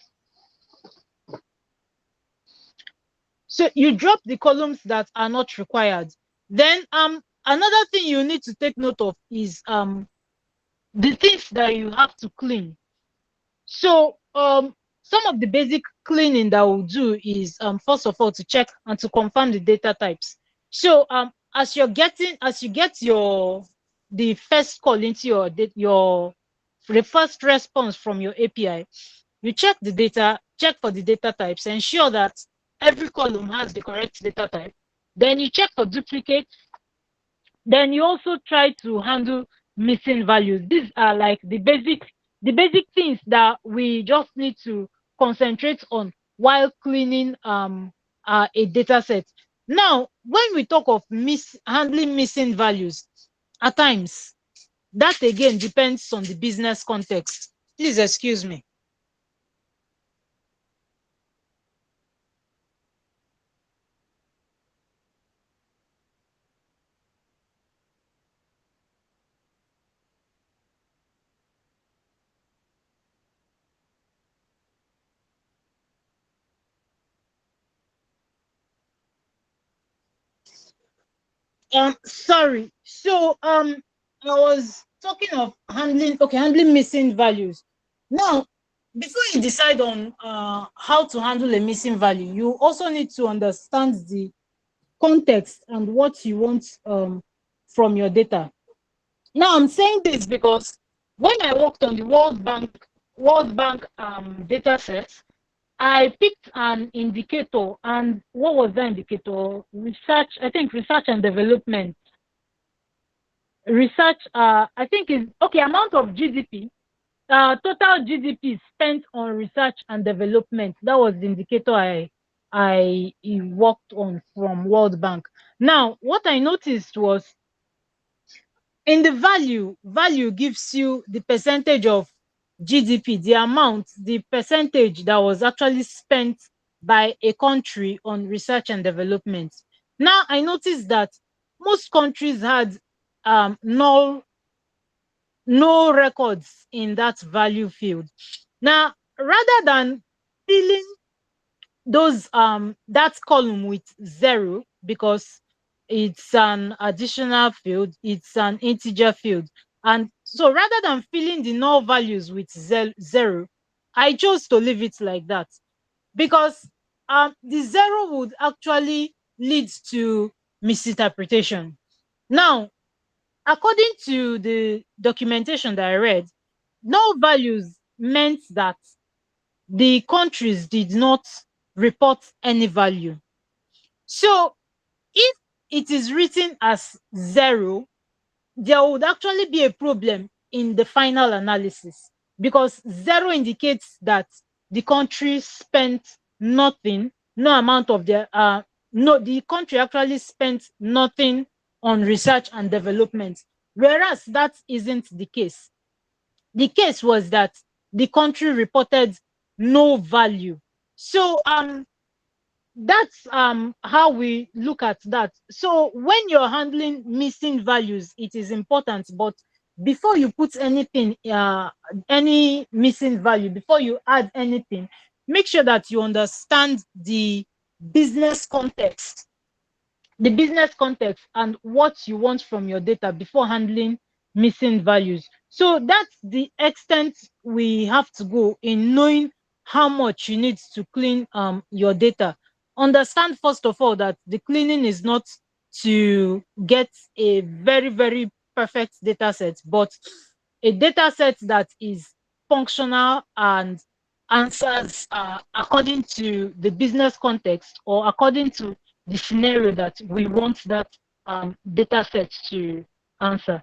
so you drop the columns that are not required. Then another thing you need to take note of is the things that you have to clean. So some of the basic cleaning that we'll do is first of all to check and to confirm the data types. So as you get the first call into your the first response from your API, you check the data, check for the data types, ensure that every column has the correct data type. Then you check for duplicates. Then you also try to handle missing values. These are like the basic things that we just need to concentrate on while cleaning a data set. Now, when we talk of handling missing values, at times that again depends on the business context. Please excuse me. Sorry. So I was talking of handling missing values. Now, before you decide on how to handle a missing value, you also need to understand the context and what you want from your data. Now, I'm saying this because when I worked on the World Bank data set, I picked an indicator, and what was that indicator? Research, I think research and development. Research, I think is okay, amount of GDP, total GDP spent on research and development. That was the indicator I worked on from World Bank. Now, what I noticed was in the value gives you the percentage of GDP, the amount, the percentage that was actually spent by a country on research and development. Now I noticed that most countries had no records in that value field. Now, rather than filling those that column with 0 because it's an additional field, it's an integer field, and so rather than filling the null values with 0, I chose to leave it like that because the 0 would actually lead to misinterpretation. Now, according to the documentation that I read, null values meant that the countries did not report any value. So if it is written as 0, there would actually be a problem in the final analysis because 0 indicates that the country spent nothing, no amount of the no, the country actually spent nothing on research and development, whereas that isn't the case. The case was that the country reported no value. So that's how we look at that. So when you're handling missing values, it is important, but before you put anything, any missing value, before you add anything, make sure that you understand business context the business context and what you want from your data before handling missing values. So that's the extent we have to go in knowing how much you need to clean your data. Understand first of all that the cleaning is not to get a very, very perfect data set, but a data set that is functional and answers according to the business context or according to the scenario that we want that data set to answer.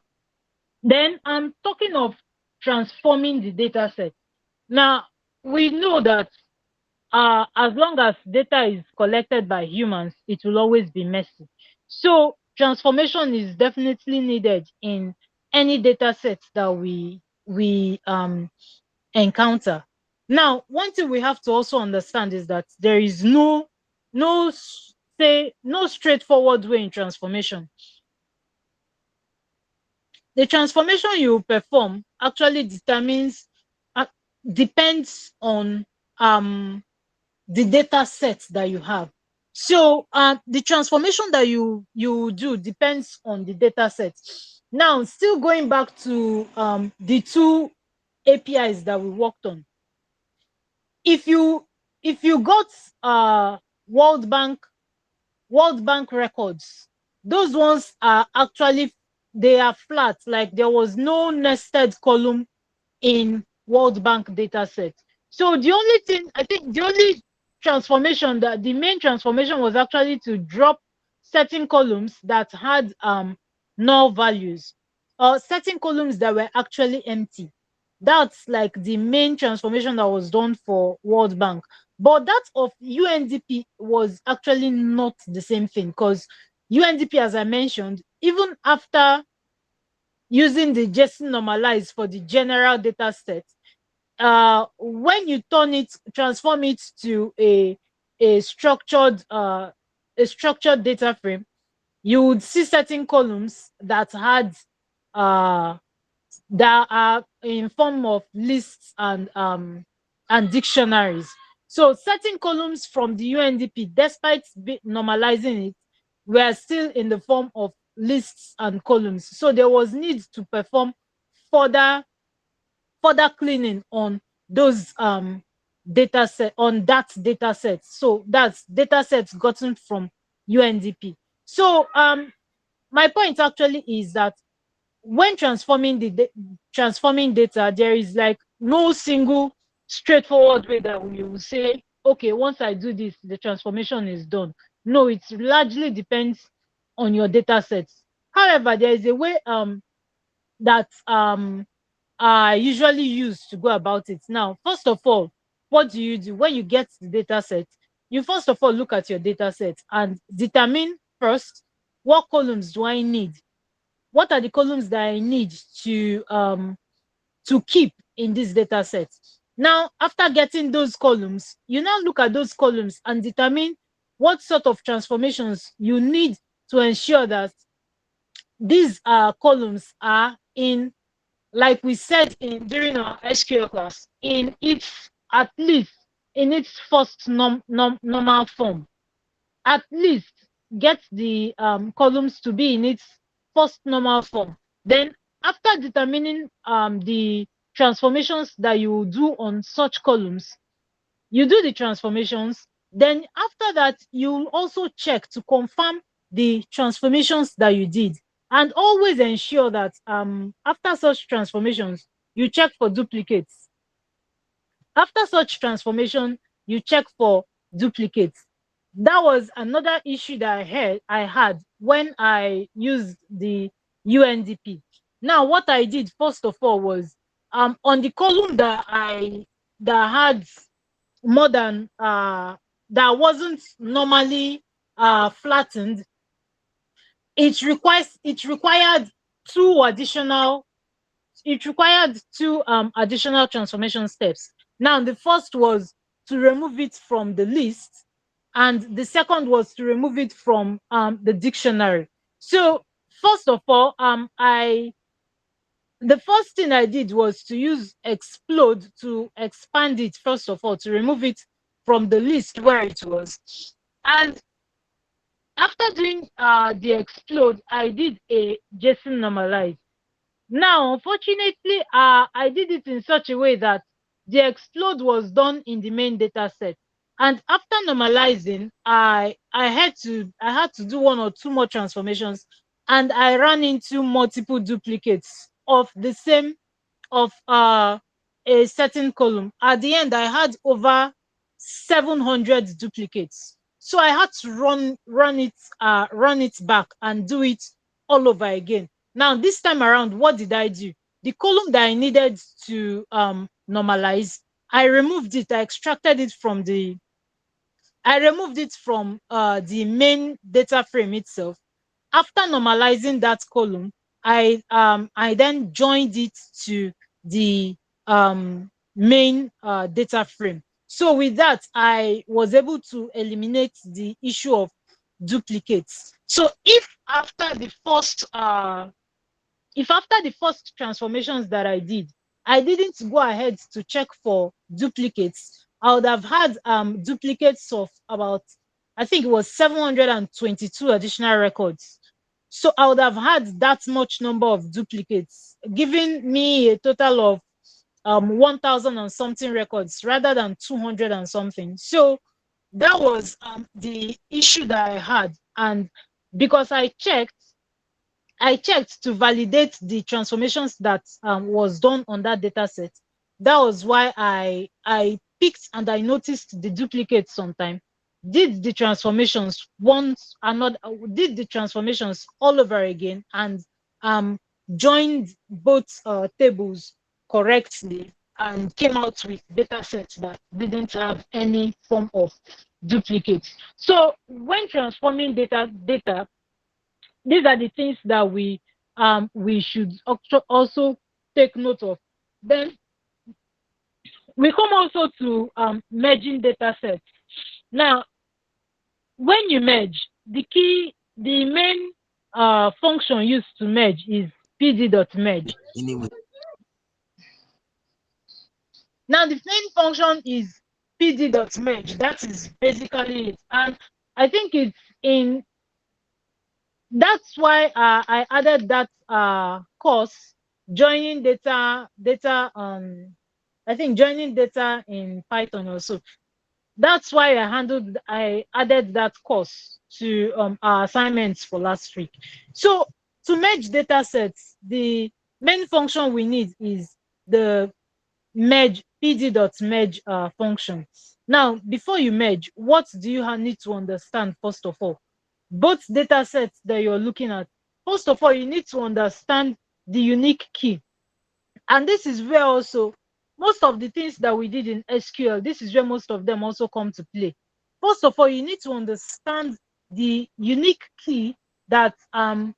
Then I'm talking of transforming the data set. Now, we know that as long as data is collected by humans, it will always be messy. So transformation is definitely needed in any data set that we encounter. Now, one thing we have to also understand is that there is no no straightforward way in transformation. The transformation you perform actually uh, depends on the data set that you have. So the transformation that you do depends on the data set. Now, still going back to the two APIs that we worked on. if you got World Bank records, those ones are actually, they are flat, like there was no nested column in World Bank data set. So the only thing, I think the only transformation, that the main transformation was actually to drop certain columns that had null values, or certain columns that were actually empty. That's like the main transformation that was done for World Bank. But that of UNDP was actually not the same thing, because UNDP, as I mentioned, even after using the JSON normalize for the general data set, when you transform it to a structured data frame, you would see certain columns that had that are in form of lists and dictionaries. So certain columns from the UNDP, despite normalizing it, were still in the form of lists and columns. So there was need to perform further cleaning on those data set, on that data set. So that's data sets gotten from UNDP. So my point actually is that when transforming transforming data, there is like no single straightforward way that we will say, okay, once I do this, the transformation is done. No, it largely depends on your data sets. However, there is a way that I usually use to go about it. Now, first of all, what do you do when you get the data set? You first of all look at your data set and determine first, what columns do I need? What are the columns that I need to keep in this data set? Now, after getting those columns, you now look at those columns and determine what sort of transformations you need to ensure that these columns are in, like we said in during our SQL class, in its, at least in its first normal form. At least get the columns to be in its first normal form. Then after determining the transformations that you will do on such columns, you do the transformations. Then after that, you also check to confirm the transformations that you did, and always ensure that after such transformations, you check for duplicates. After such transformation, you check for duplicates. That was another issue that I had when I used the UNDP. Now, what I did first of all was on the column that had more than that wasn't normally flattened, it required two additional additional transformation steps. Now, the first was to remove it from the list, and the second was to remove it from the dictionary. So first of all, the first thing I did was to use explode to expand it, first of all, to remove it from the list where it was. And after doing the explode, I did a JSON normalize. Now, unfortunately, I did it in such a way that the explode was done in the main data set. And after normalizing, I had to do one or two more transformations, and I ran into multiple duplicates of the same, of a certain column. At the end, I had over 700 duplicates. So I had to run it back and do it all over again. Now, this time around, what did I do? The column that I needed to normalize, I removed it. I extracted it from the main data frame itself. After normalizing that column, I then joined it to the main data frame. So with that, I was able to eliminate the issue of duplicates. So if after the first transformations that I did, I didn't go ahead to check for duplicates, I would have had duplicates of about, I think it was 722 additional records. So I would have had that much number of duplicates, giving me a total of 1000 and something records rather than 200 and something. So that was the issue that I had. And because I checked to validate the transformations that was done on that data set. That was why I picked and I noticed the duplicates sometime. Did the transformations once another, did the transformations all over again, and um joined both tables correctly and came out with data sets that didn't have any form of duplicates. So when transforming data, these are the things that we should also take note of. Then we come also to merging data sets. Now, when you merge, the main function used to merge is pd.merge. Anyway, Now, the main function is pd.merge. That is basically it. And I think it's in that's why I added that course, joining I think joining data in Python also. That's why I added that course to our assignments for last week. So to merge data sets, the main function we need is the merge pd.merge function. Now, before you merge, what do you need to understand first of all? Both data sets that you're looking at, first of all, you need to understand the unique key. And this is where also most of the things that we did in SQL, this is where most of them also come to play. First of all, you need to understand the unique key that can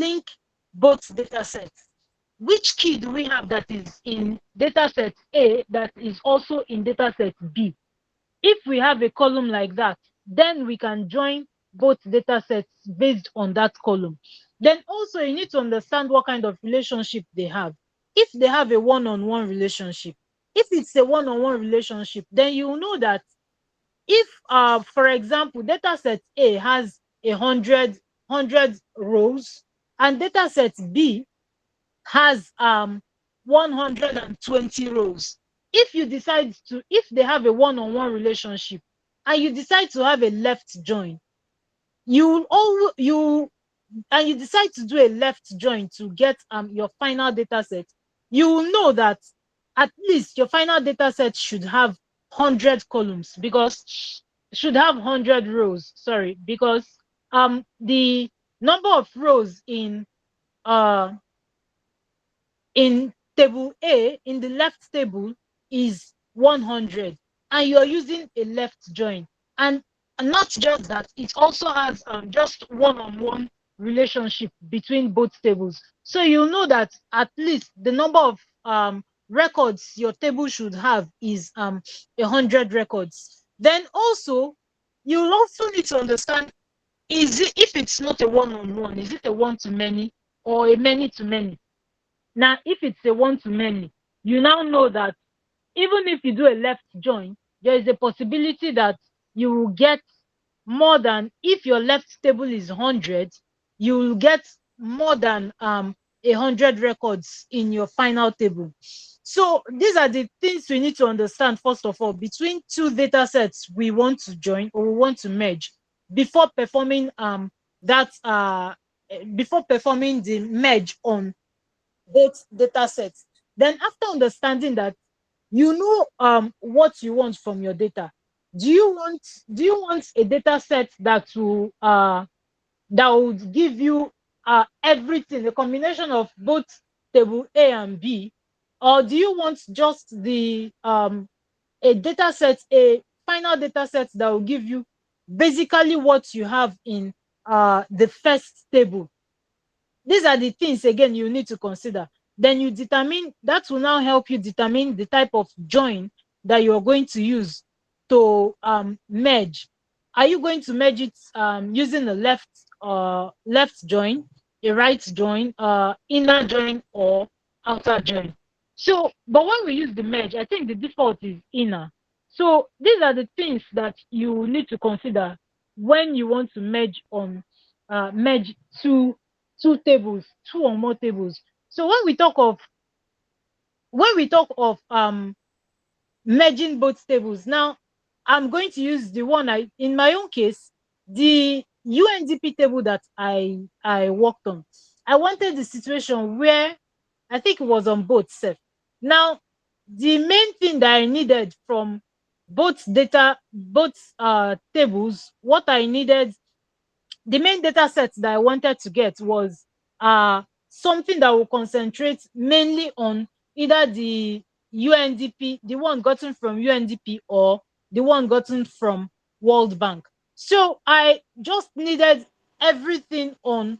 link both data sets. Which key do we have that is in data set A that is also in data set B? If we have a column like that, then we can join both data sets based on that column. Then also you need to understand what kind of relationship they have. If they have a one-on-one relationship, if it's a one-on-one relationship, then you know that if, for example, data set A has 100 rows and data set B has 120 rows. If they have a one-on-one relationship and you decide to have a left join, you decide to do a left join to get your final data set, you will know that at least your final data set should have 100 columns, because should have 100 rows, sorry, because the number of rows uh in table A, in the left table, is 100, and you're using a left join. And not just that, it also has just one-on-one relationship between both tables. So you'll know that at least the number of records your table should have is 100 records. Then also, you'll also need to understand, if it's not a one-on-one, is it a one-to-many or a many-to-many? Now, if it's a one-to-many, you now know that even if you do a left join, there is a possibility that you will get more than, if your left table is 100, you will get more than 100 records in your final table. So these are the things we need to understand, first of all, between two data sets we want to join or we want to merge before performing before performing the merge on both data sets. Then after understanding that, you know what you want from your data. Do you want a data set that would give you everything, a combination of both table A and B, or do you want just a final data set that will give you basically what you have in the first table? These are the things, again, you need to consider. Then you determine, that will now help you determine the type of join that you're going to use to merge. Are you going to merge it using a left join, a right join, inner join, or outer join? So, but when we use the merge, I think the default is inner. So these are the things that you need to consider when you want to merge two tables, two or more tables. So when we talk of when we talk of merging both tables, now I'm going to use the one in my own case, the UNDP table that I worked on. I wanted the situation where I think it was on both set. Now, the main thing that I needed from both tables, what I needed, the main data set that I wanted to get was something that will concentrate mainly on either the UNDP, the one gotten from UNDP, or the one gotten from World Bank. So I just needed everything on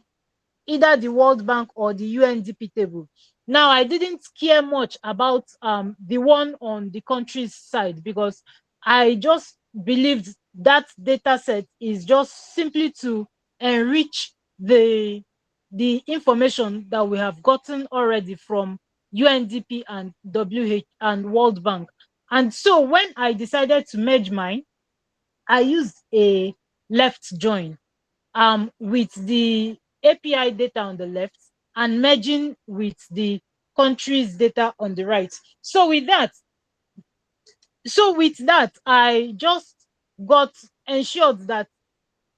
either the World Bank or the UNDP table. Now, I didn't care much about the one on the country's side, because I just believed that data set is just simply to enrich the information that we have gotten already from UNDP and WH and World Bank. And so when I decided to merge mine, I used a left join with the API data on the left and merging with the country's data on the right. So with that, I just got ensured that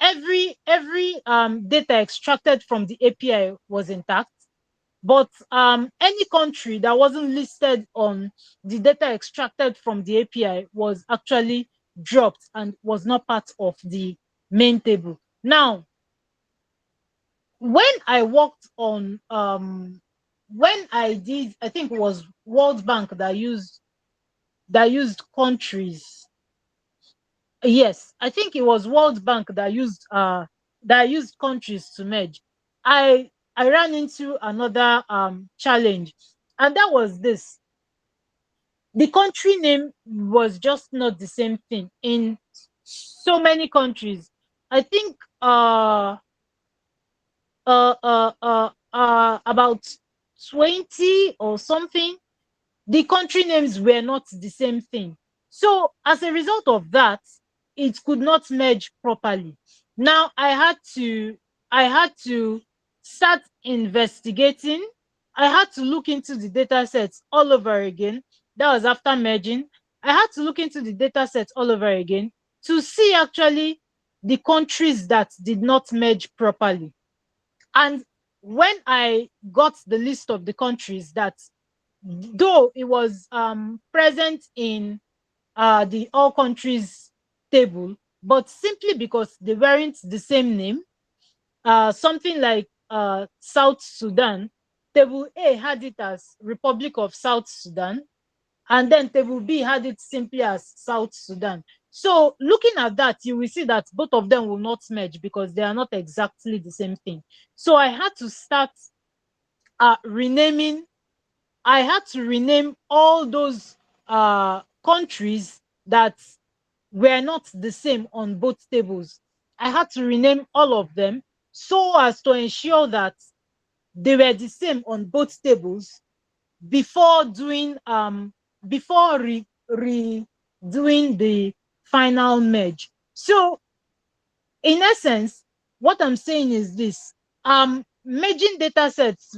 every data extracted from the API was intact. But any country that wasn't listed on the data extracted from the API was actually dropped and was not part of the main table. Now, when I worked on when I did, I think it was World Bank that used countries. Yes, I think it was World Bank that used countries to merge. I ran into another challenge, and that was this: the country name was just not the same thing in so many countries. I think about 20 or something, the country names were not the same thing. So as a result of that, it could not merge properly. Now I had to start investigating. I had to look into the data sets all over again. That was after merging. I had to look into the data sets all over again to see actually the countries that did not merge properly. And when I got the list of the countries that, though it was present in the all countries table, but simply because they weren't the same name, something like South Sudan, table A had it as Republic of South Sudan, and then table B had it simply as South Sudan. So looking at that, you will see that both of them will not merge because they are not exactly the same thing. So I had to start renaming. I had to rename all those countries that were not the same on both tables. I had to rename all of them so as to ensure that they were the same on both tables before doing before doing the final merge. So in essence, what I'm saying is this: merging data sets,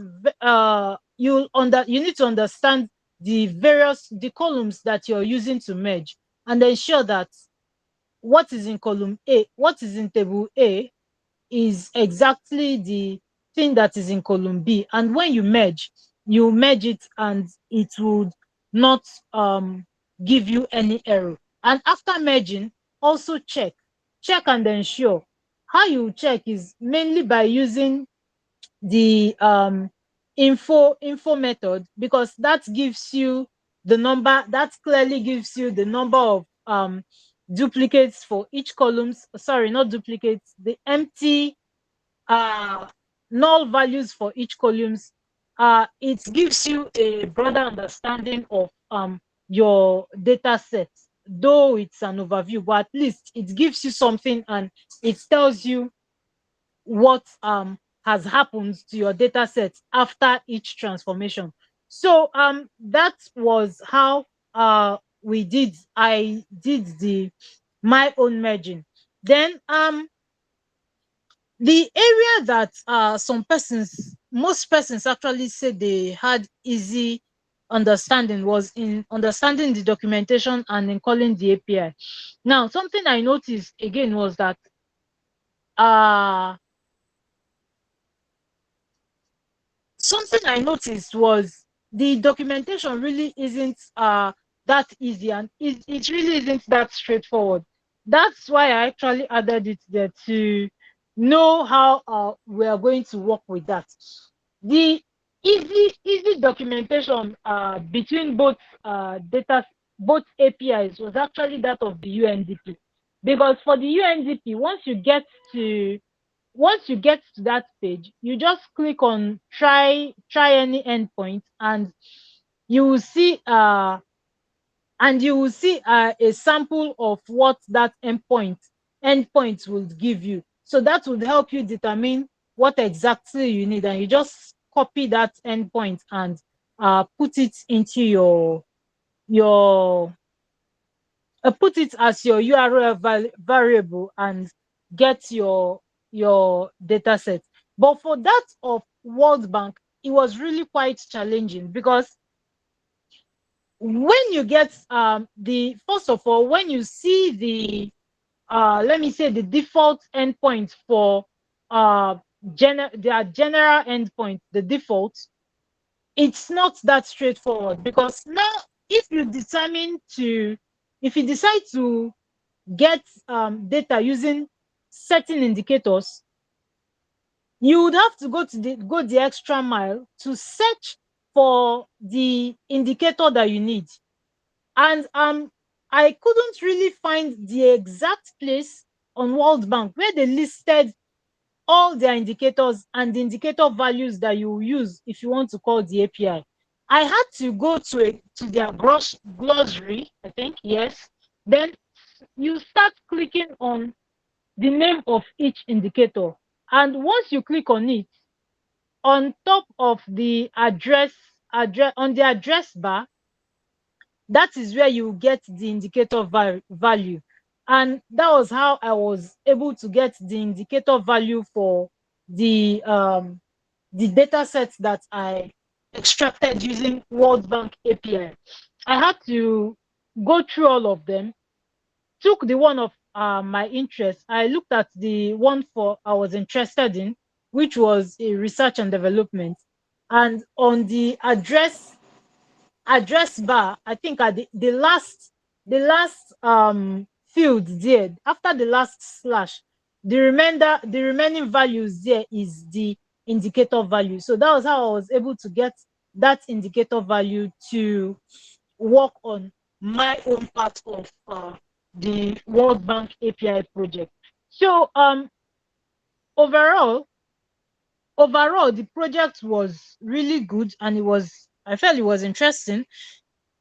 you need to understand the columns that you're using to merge, and ensure that what is in column A, what is in table A, is exactly the thing that is in column B. And when you merge it, and it would not give you any error. And after merging, also check and ensure. How you check is mainly by using the info method, because that gives you the number, that clearly gives you the number of duplicates for each columns, sorry, not duplicates, the empty uh null values for each columns. It gives you a broader understanding of your data set, though it's an overview, but at least it gives you something, and it tells you what has happened to your data set after each transformation. So that was how I did the my own merging. Then the area that most persons actually say they had easy understanding was in understanding the documentation and in calling the API. Now, something I noticed again was that uh something I noticed was the documentation really isn't that easy, and it really isn't that straightforward. That's why I actually added it there to know how we are going to work with that. The easy documentation between both APIs was actually that of the UNDP, because for the UNDP, once you get to that page, you just click on try any endpoint, and you will see a sample of what that endpoint will give you. So that would help you determine what exactly you need, and you just copy that endpoint and put it into your put it as your URL variable and get your data set. But for that of World Bank, it was really quite challenging, because when you get the first of all, when you see the let me say the default endpoint for their general endpoint, the default, it's not that straightforward, because now if you decide to get data using certain indicators, you would have to go the extra mile to search for the indicator that you need. And I couldn't really find the exact place on World Bank where they listed all their indicators and the indicator values that you use if you want to call the API. I had to go to their glossary, I think, yes. Then you start clicking on the name of each indicator. And once you click on it, on top of the address on the address bar, that is where you get the indicator value. And that was how I was able to get the indicator value for the data sets that I extracted using World Bank API. I had to go through all of them, took the one of my interest. I looked at the one for I was interested in, which was a research and development. And on the address bar, I think at the last field there, after the last slash, the remaining values there is the indicator value. So that was how I was able to get that indicator value to work on my own part of the World Bank API project. So overall, the project was really good, and I felt it was interesting,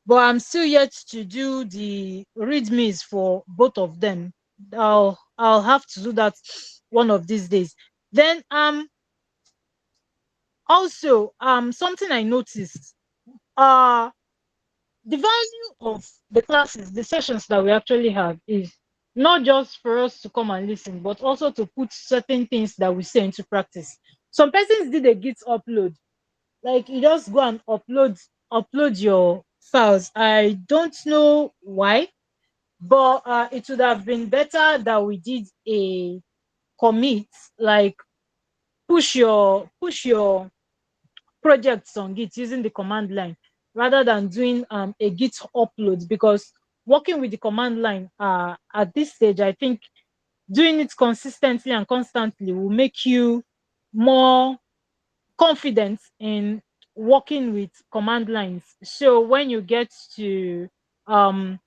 but I'm still yet to do the readmes for both of them. I'll have to do that one of these days. Then also something I noticed, uh the value of the classes, the sessions that we actually have, is not just for us to come and listen, but also to put certain things that we say into practice. Some persons did a Git upload, like you just go and upload your files. I don't know why, but it would have been better that we did a commit, like push your projects on Git using the command line, rather than doing a Git upload, because working with the command line at this stage, I think doing it consistently and constantly will make you more confident in working with command lines. So when you get to um,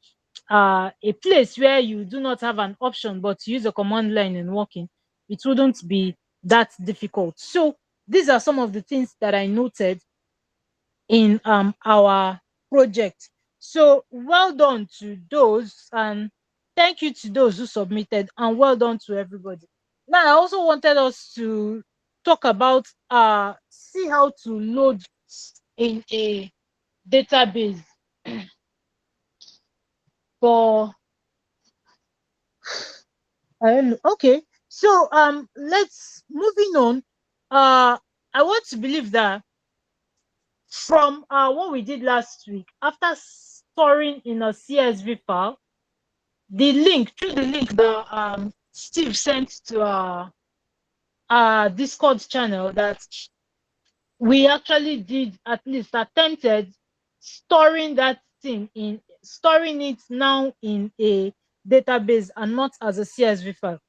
a place where you do not have an option but to use a command line in working, it wouldn't be that difficult. So these are some of the things that I noted in our project. So well done to those, and thank you to those who submitted, and well done to everybody. Now I also wanted us to talk about see how to load in a database for I don't know. Okay, so let's moving on. I want to believe that from what we did last week, after storing in a CSV file, the link that Steve sent to our Discord channel, that we actually did, at least attempted storing it now in a database and not as a CSV file.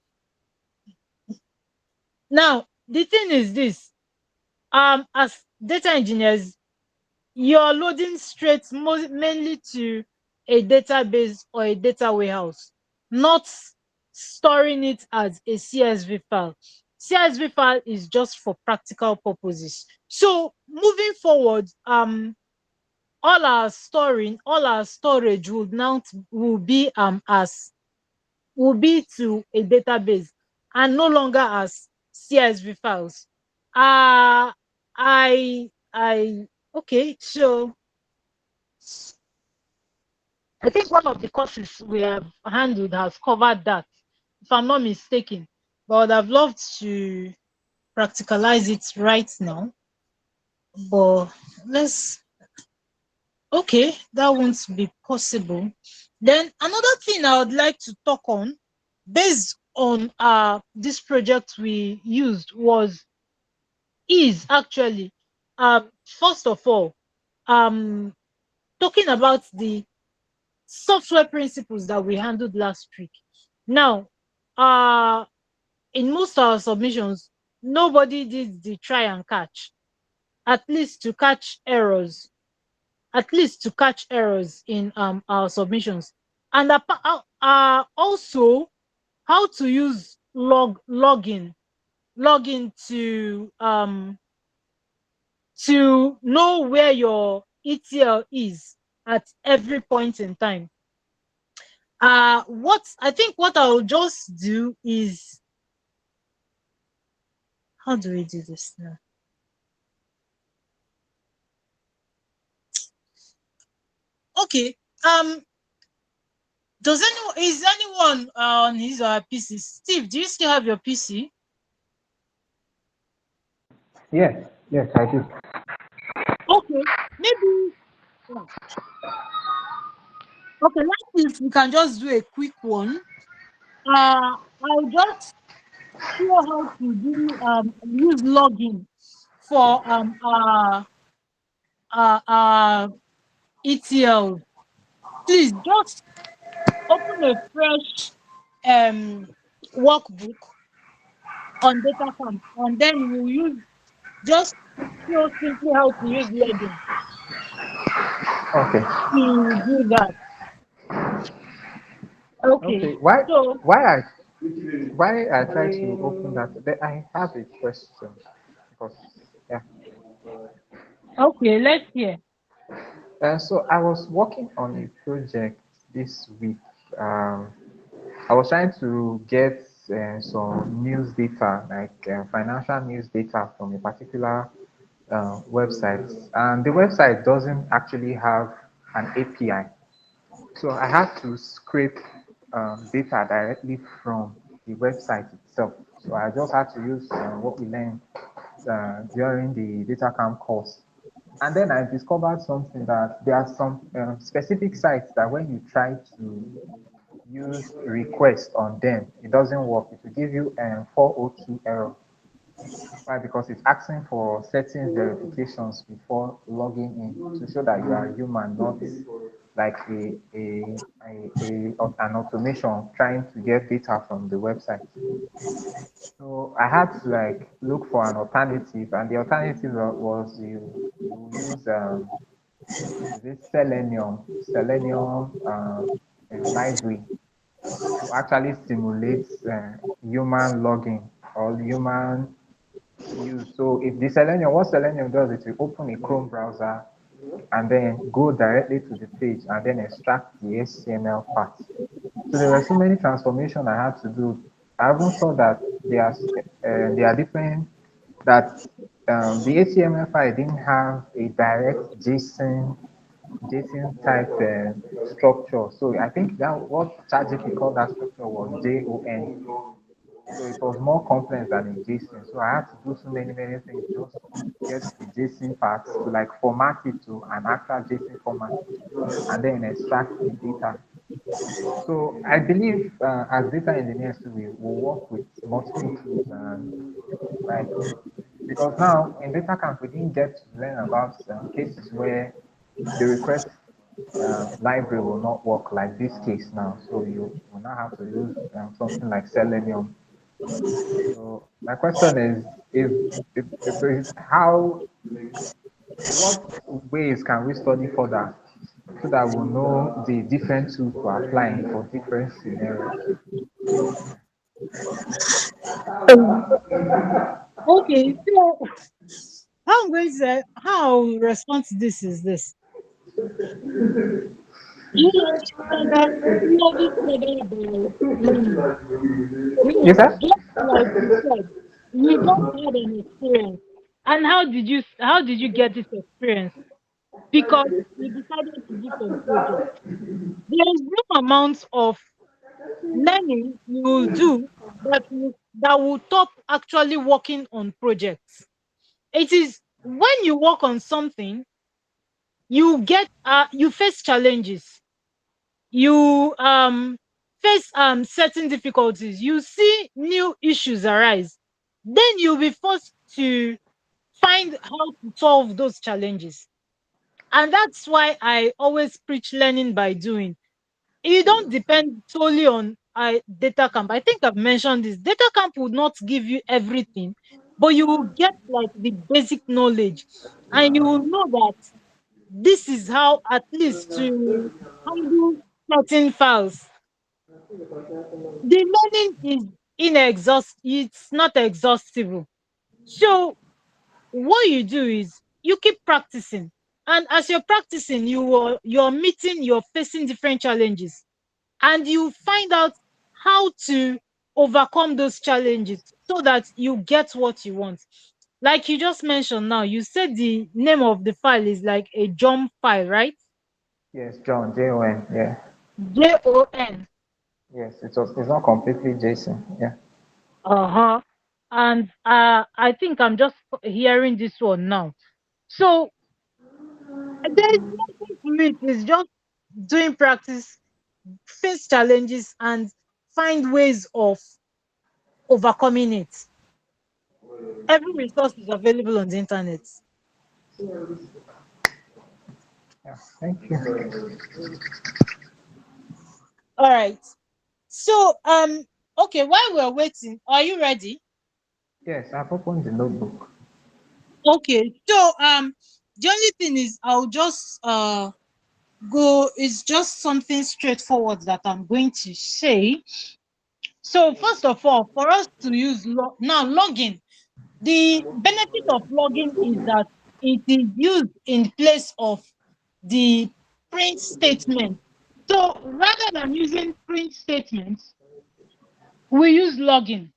Now, the thing is this, as data engineers, you're loading straight mainly to a database or a data warehouse, not storing it as a CSV file. CSV file is just for practical purposes. So moving forward, all our storage will be to a database and no longer as CSV files. Okay, so I think one of the courses we have handled has covered that, if I'm not mistaken. But I'd loved to practicalize it right now. But okay, that won't be possible. Then another thing I would like to talk on, based on this project we used, is actually first of all talking about the software principles that we handled last week. Now, in most of our submissions, nobody did the try and catch, at least to catch errors, in our submissions, and also how to use login to know where your ETL is at every point in time. What I'll just do is, how do we do this now? Okay. Is anyone on his or her PC? Steve, do you still have your PC? Yes, I do. Okay, maybe. Okay, if we can just do a quick one. I'll just show how to do use login for ETL. Please just open a fresh workbook on data camp, and then we'll use just show simply how to use login Okay. to do that. Okay. So Why I try to open that? I have a question because yeah. okay, let's hear. So I was working on a project this week. Um, I was trying to get some news data, like financial news data from a particular website, and the website doesn't actually have an API. So I had to scrape data directly from the website itself. So I just had to use what we learned during the data camp course. And then I discovered something, that there are some specific sites that when you try to use request on them, it doesn't work. It will give you a 402 error. Why? Because it's asking for certain verifications before logging in to show that you are human, not like an automation trying to get data from the website. So I had to like look for an alternative, and the alternative was you use this Selenium library to actually simulate human logging or human use. So if the Selenium, what Selenium does is to open a Chrome browser and then go directly to the page and then extract the HTML part. So there were so many transformations I had to do. I even saw that there are different, that the HTML file didn't have a direct JSON type structure. So I think that what ChatGPT called that structure was JON. So it was more complex than in JSON. So I had to do so many things just to get the JSON parts to like format it to an actual JSON format and then extract the data. So I believe as data engineers too, we will work with multiple tools and like because now in data camp we didn't get to learn about cases where the request library will not work like this case now. So you will now have to use something like Selenium. So my question is how what ways can we study further so that we'll know the different tools to apply for different scenarios? Okay, so how I'm going to how I'll respond to this is this. You mentioned that study further about learning. You said? Just like you said, you just had an experience. And how did you get this experience? Because you decided to do some project. There is no amount of learning you will do that will top actually working on projects. It is when you work on something, you face challenges, you face certain difficulties, you see new issues arise, then you'll be forced to find how to solve those challenges. And that's why I always preach learning by doing. You don't depend solely on data camp. I think I've mentioned this. Data camp would not give you everything, but you will get like the basic knowledge, and you will know that this is how at least to handle certain files. The learning is it's not exhaustible. So what you do is you keep practicing, and as you're practicing, you're facing different challenges, and you find out how to overcome those challenges so that you get what you want. Like you just mentioned now, you said the name of the file is like a jump file, right? Yes, John, Jon. Yeah. JON. Yes, it's not completely JSON. Yeah. Uh-huh. And I think I'm just hearing this one now. So there's nothing to it. It's just doing practice, face challenges, and find ways of overcoming it. Every resource is available on the internet. Yeah. Thank you. All right. So okay, while we're waiting, are you ready? Yes, I've opened the notebook. Okay. So the only thing is I'll just go it's just something straightforward that I'm going to say. So first of all, for us to use now login, the benefit of login is that it is used in place of the print statement. So rather than using print statements, we use login.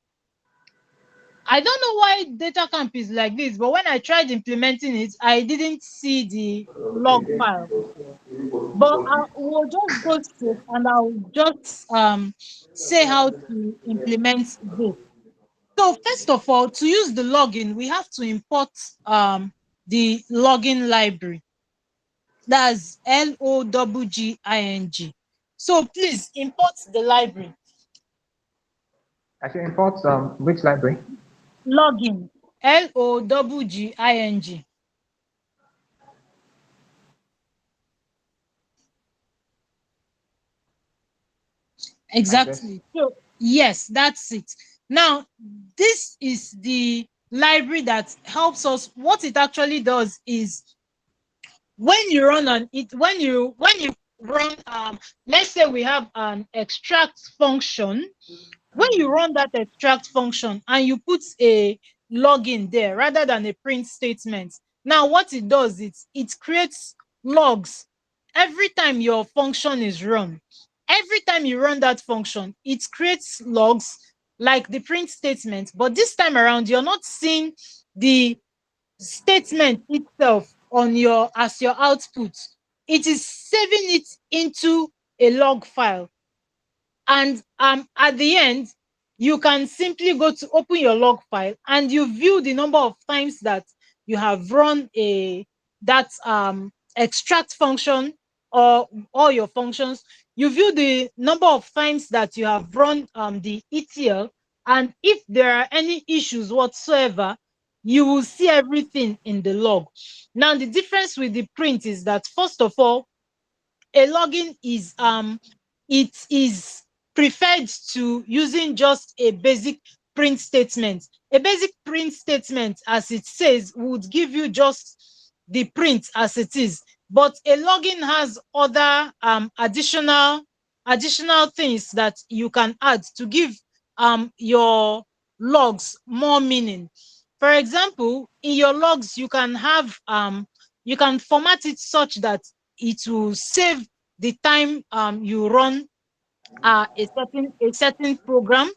I don't know why data camp is like this, but when I tried implementing it, I didn't see the log file. But I will just go straight and I'll just say how to implement this. So first of all, to use the login, we have to import the login library. That's LOGGING. So please import the library. I should import which library? Login. LOGGING. I just Exactly. So yes, that's it. Now, this is the library that helps us. What it actually does is when you run on it, when you run let's say we have an extract function. When you run that extract function and you put a login there rather than a print statement, now what it does is it creates logs every time your function is run. Every time you run that function, it creates logs like the print statement, but this time around you're not seeing the statement itself on your as your output. It is saving it into a log file, and at the end you can simply go to open your log file and you view the number of times that you have run that extract function or all your functions. You view the number of times that you have run the ETL, and if there are any issues whatsoever, you will see everything in the log. Now, the difference with the print is that, first of all, a login is it is preferred to using just a basic print statement. A basic print statement, as it says, would give you just the print as it is, but a login has other additional things that you can add to give your logs more meaning. For example, in your logs, you can have you can format it such that it will save the time you run a certain program.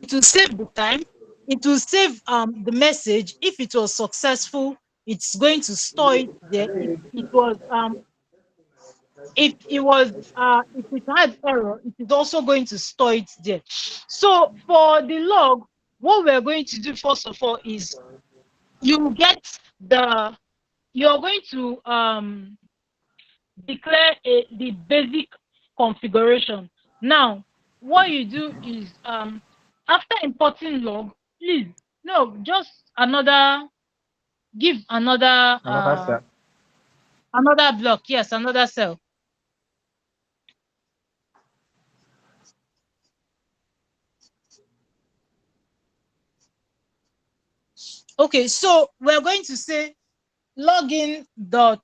It will save the time. It will save the message. If it was successful, it's going to store it there. If it had error, it is also going to store it there. So for the log, what we're going to do first of all is you get the you're going to declare the basic configuration. Now, what you do is after importing log, please no, just another give Another cell. another block. Yes, another cell. Okay, so we're going to say login dot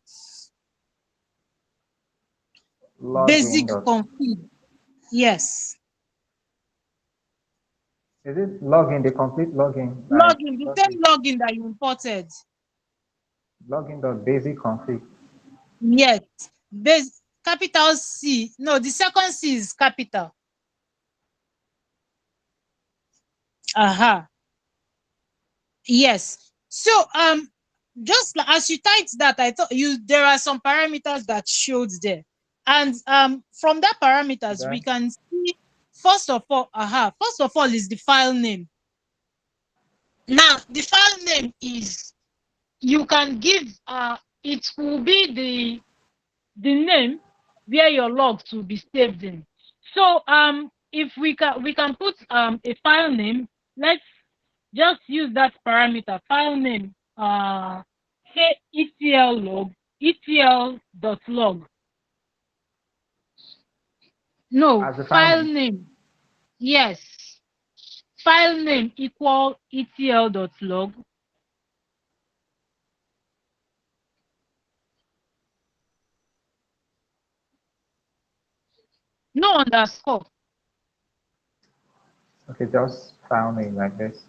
Login basic dot. config. Yes. Is it login, the complete login, like Login, the login, same login that you imported. login dot basic config? Yes. Base capital C. No, the second C is capital. Aha. Yes. So just as you typed that, I thought there are some parameters that showed there. And from that parameters, we Okay. can see first of all is the file name. Now, the file name is you can give it will be the name where your logs will be saved in. So if we can put a file name. Let's just use that parameter file name, say etl log, etl.log. No, As the file file name. name. Yes, file name equal etl.log. No underscore. Okay, just file name like this.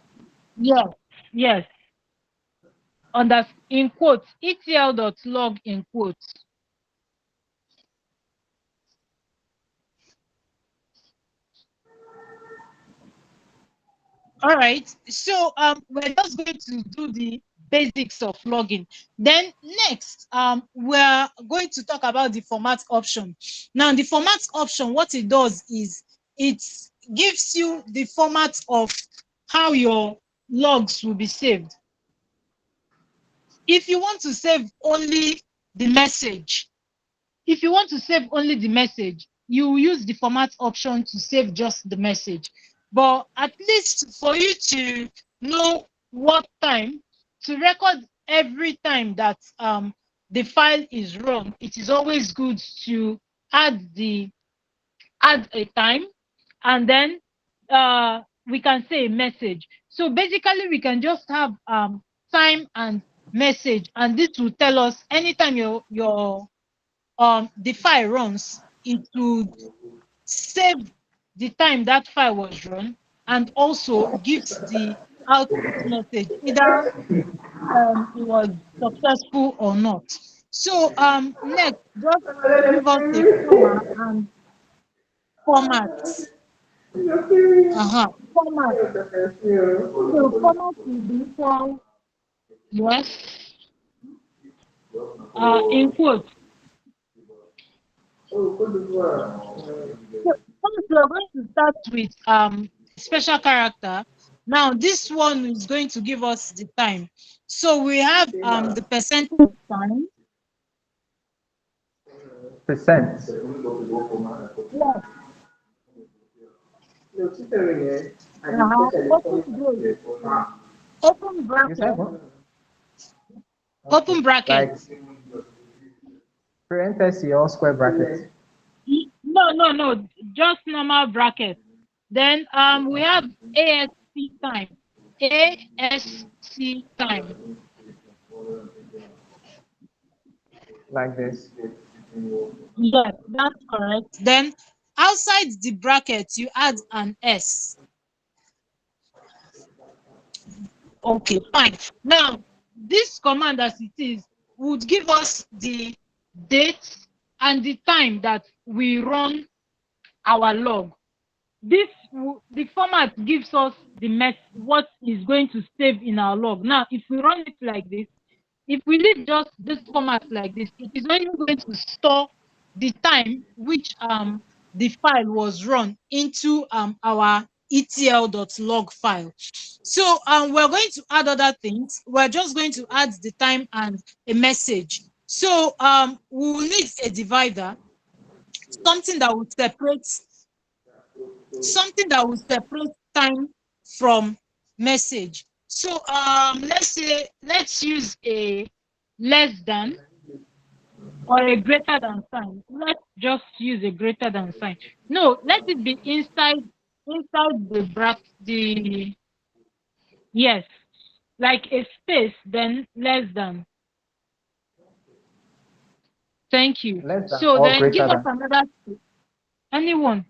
Yes, yes. In quotes, etl.log in quotes. All right. So we're just going to do the basics of logging. Then next, we're going to talk about the format option. Now, the format option, what it does is it gives you the format of how your logs will be saved. If you want to save only the message, if you want to save only the message, you use the format option to save just the message. But at least for you to know what time to record every time that the file is run, it is always good to add a time, and then we can say a message. So basically, we can just have time and message, and this will tell us anytime the file runs, it would save the time that file was run, and also gives the output message, either it was successful or not. So next, just give us a comma and format. Format. So format will be equal, yes, in quotes. So first, we're going to start with special character. Now this one is going to give us the time. So we have the percentage sign. Percent. Yes. Open You said bracket. what? Open bracket. Like parenthesis or square bracket. No, just normal bracket. Then we have ASC time. ASC time. Like this. Yes, that's correct. Then outside the bracket, you add an S. Okay, fine. Now, this command as it is would give us the date and the time that we run our log. The format gives us what is going to save in our log. Now, if we run it like this, if we leave just this format like this, it is only going to store the time which the file was run into our etl.log file. So we're going to add other things. We're just going to add the time and a message. So we will need a divider, something that will separate time from message. So let's use a less than or a greater than sign. Let's just use a greater than sign. No, let it be inside the bracket. Yes, like a space, then less than. Thank you. Less than So or then give greater us than. another anyone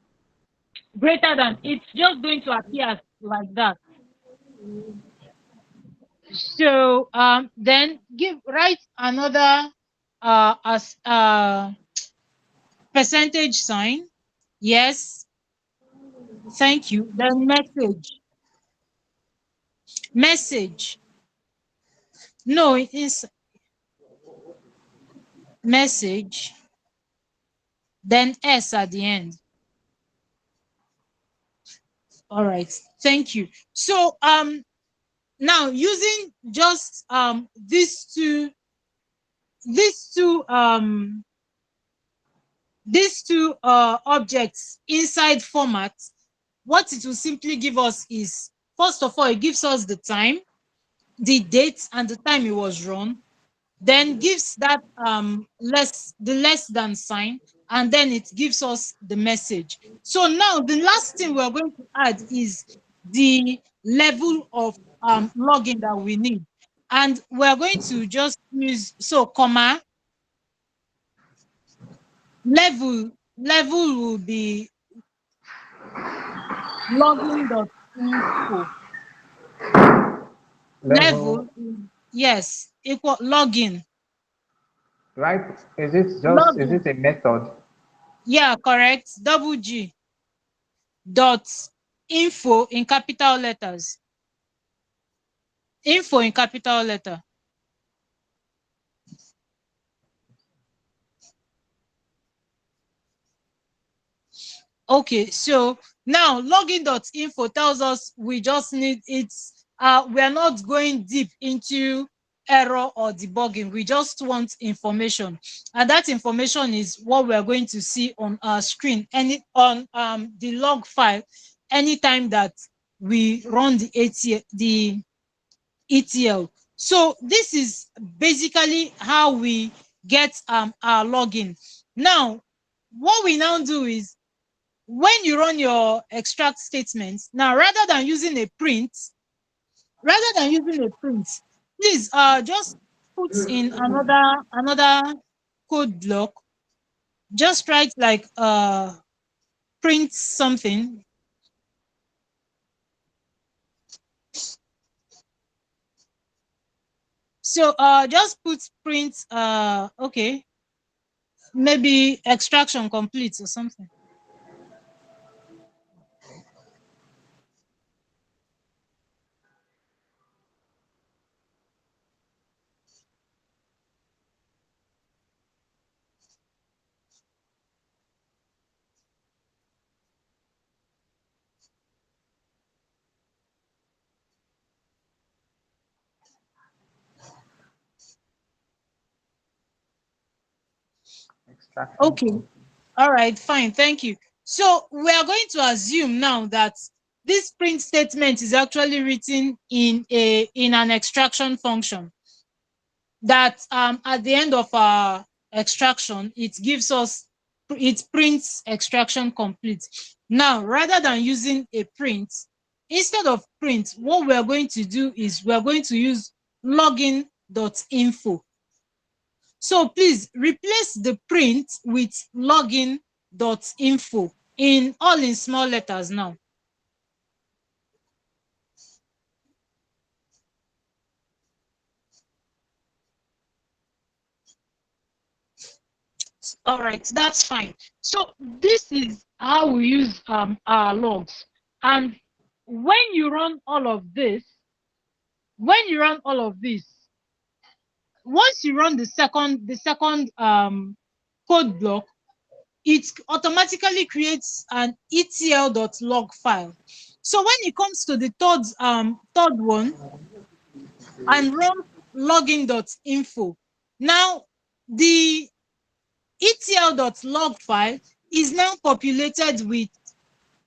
greater than. It's just going to appear like that. So then write another as percentage sign. Yes, thank you. Then message. No, it is message. Then S at the end. All right, thank you. So now using just these two objects inside format, what it will simply give us is, first of all, it gives us the time, the date and the time it was run, then gives that less than sign, and then it gives us the message. So now the last thing we're going to add is the level of login that we need, and we're going to just use comma level will be login.info. Level Level. yes, equal login. Right? Is Login. it a method? Yeah, correct. Double G dot info in capital letters. Info in capital letter. Okay, so now login.info tells us we just need it. We are not going deep into error or debugging. We just want information, and that information is what we are going to see on our screen on the log file anytime that we run the ETL. So this is basically how we get our login. Now, what we now do is when you run your extract statements, now rather than using a print, please just put in another code block. Just write like print something. So just put print okay, maybe extraction complete or something. Extraction Okay. complete. All right, fine, thank you. So we are going to assume now that this print statement is actually written in an extraction function, that at the end of our extraction it prints extraction complete. Now, rather than using a print, instead of print, what we are going to do is we are going to use login.info. So please replace the print with login.info in all in small letters now. All right, that's fine. So this is how we use our logs. And when you run all of this, once you run the second code block, it automatically creates an etl.log file. So when it comes to the third one and run login.info, now the etl.log file is now populated with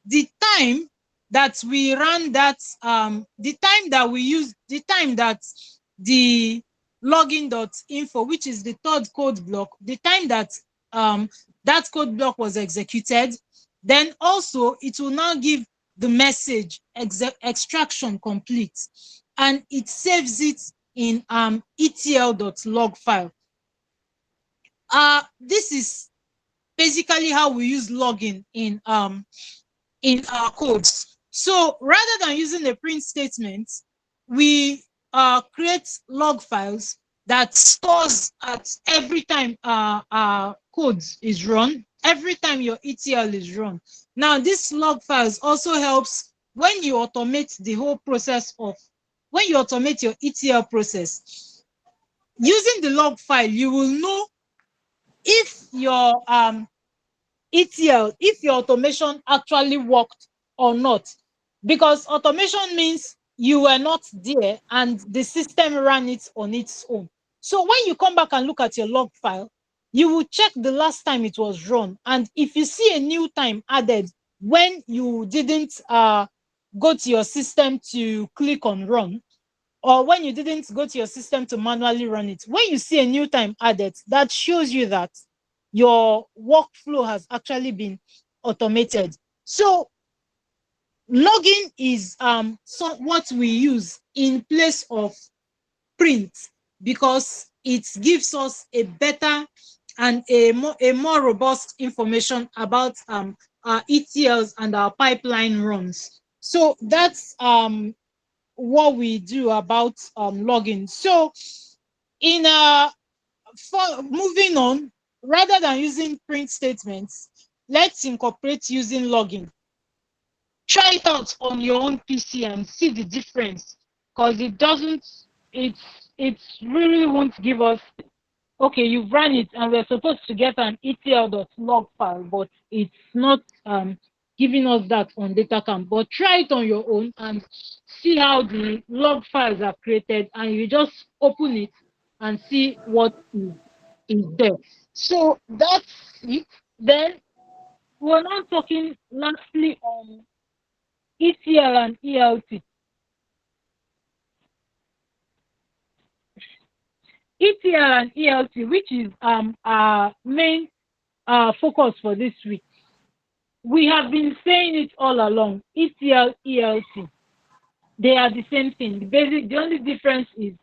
the time that we ran that the time that we use the time that the login.info, which is the third code block, the time that that code block was executed. Then also it will now give the message extraction complete, and it saves it in etl.log file. This is basically how we use login in our codes. So rather than using a print statement, we create log files that stores at every time our codes is run, every time your ETL is run. Now, this log files also helps when you automate the whole process of when you automate your ETL process. Using the log file, you will know if your ETL, if your automation actually worked or not, because automation means you were not there and the system ran it on its own. So when you come back and look at your log file, you will check the last time it was run, and if you see a new time added when you didn't go to your system to click on run, or when you didn't go to your system to manually run it, when you see a new time added, that shows you that your workflow has actually been automated. So logging is what we use in place of print, because it gives us a better and a more robust information about our ETLs and our pipeline runs. So that's what we do about logging. So in for moving on, rather than using print statements, let's incorporate using logging. Try it out on your own PC and see the difference, because it really won't give us, okay, you've run it and we're supposed to get an etl.log file, but it's not giving us that on datacamp. But try it on your own and see how the log files are created, and you just open it and see what is there. So that's it. Then we're now talking lastly on ETL and ELT. ETL and ELT, which is our main focus for this week. We have been saying it all along. ETL, ELT, they are the same thing. The only difference is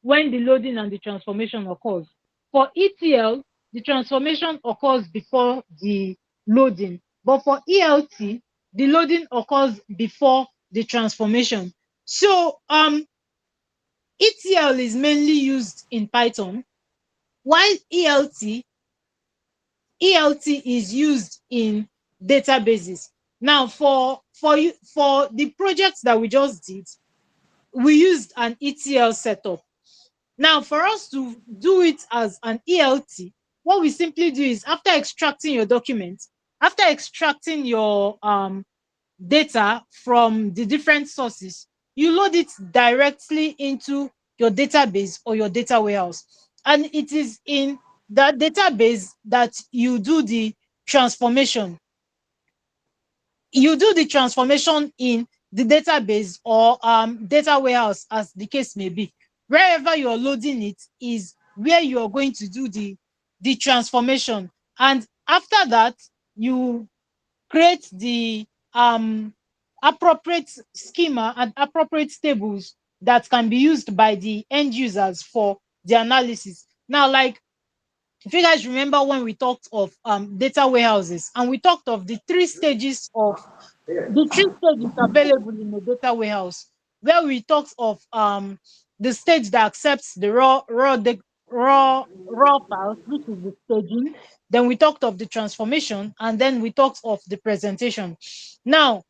when the loading and the transformation occurs. For ETL, the transformation occurs before the loading, but for ELT, the loading occurs before the transformation. So ETL is mainly used in Python, while ELT is used in databases. Now, for the projects that we just did, we used an ETL setup. Now, for us to do it as an ELT, what we simply do is, after extracting your document, after extracting your data from the different sources, you load it directly into your database or your data warehouse. And it is in that database that you do the transformation. You do the transformation in the database or data warehouse, as the case may be. Wherever you're loading it is where you're going to do the transformation. And after that, you create the appropriate schema and appropriate tables that can be used by the end users for the analysis. Now, like, if you guys remember when we talked of data warehouses, and we talked of the three stages available in a data warehouse, where we talked of the stage that accepts the raw files, which is the staging. Then we talked of the transformation, and then we talked of the presentation. Now,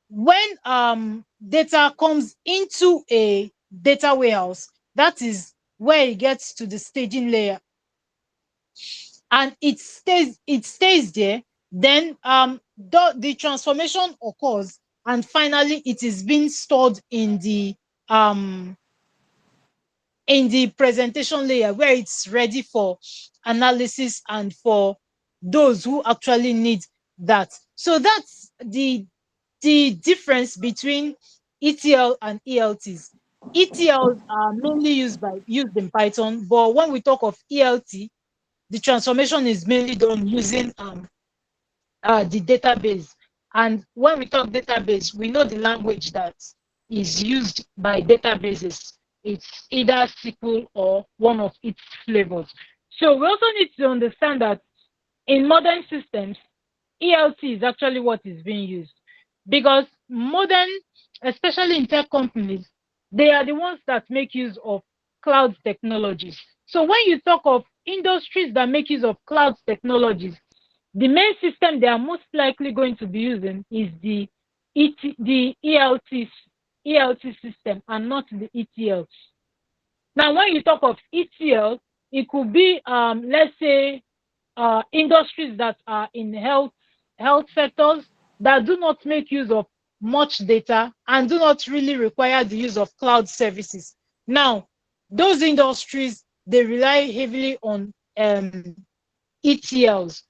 when data comes into a data warehouse, that is where it gets to the staging layer, and it stays there. Then the transformation occurs, and finally it is being stored um in the presentation layer, where it's ready for analysis and for those who actually need that. So that's the difference between ETL and ELTs. ETLs are mainly used in Python, but when we talk of ELT, the transformation is mainly done using the database. And when we talk database, we know the language that is used by databases. It's either SQL or one of its flavors. So we also need to understand that in modern systems, ELT is actually what is being used, because modern, especially in tech companies, they are the ones that make use of cloud technologies. So when you talk of industries that make use of cloud technologies, the main system they are most likely going to be using is the ELT system, and not the ETL. Now, when you talk of ETL, it could be, let's say, industries that are in health sectors that do not make use of much data and do not really require the use of cloud services. Now, those industries, they rely heavily on ETLs,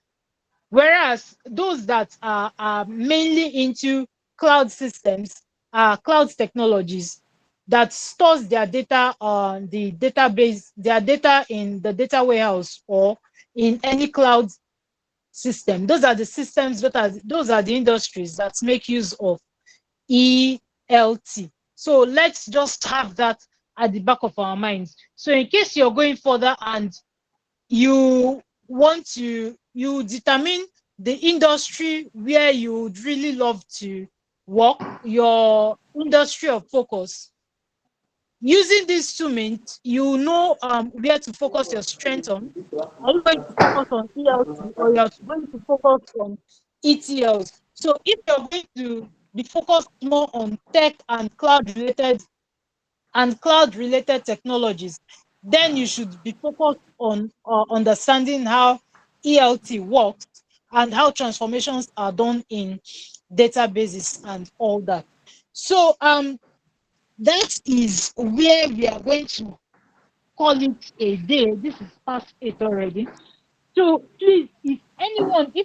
whereas those that are mainly into cloud systems, cloud technologies, that stores their data on the database, their data in the data warehouse or in any cloud system. Those are the systems those are the industries that make use of ELT. So let's just have that at the back of our minds. So in case you're going further and you you determine the industry where you would really love to work, your industry of focus, using these two means you know where to focus your strength on. Are you going to focus on ELT, or you're going to focus on ETLs? So if you're going to be focused more on tech and cloud related technologies, then you should be focused on understanding how ELT works and how transformations are done in databases and all that. So that is where we are going to call it a day. This is past 8 already. So please, if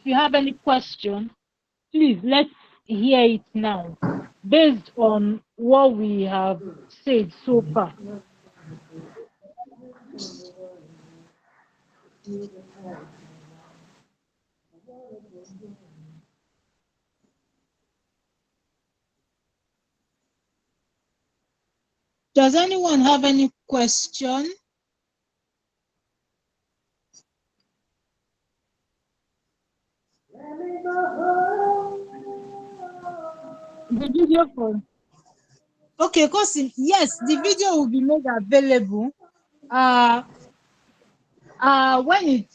you have any question, please let's hear it now, based on what we have said so far. Does anyone have any question? The video for okay, because yes, the video will be made available when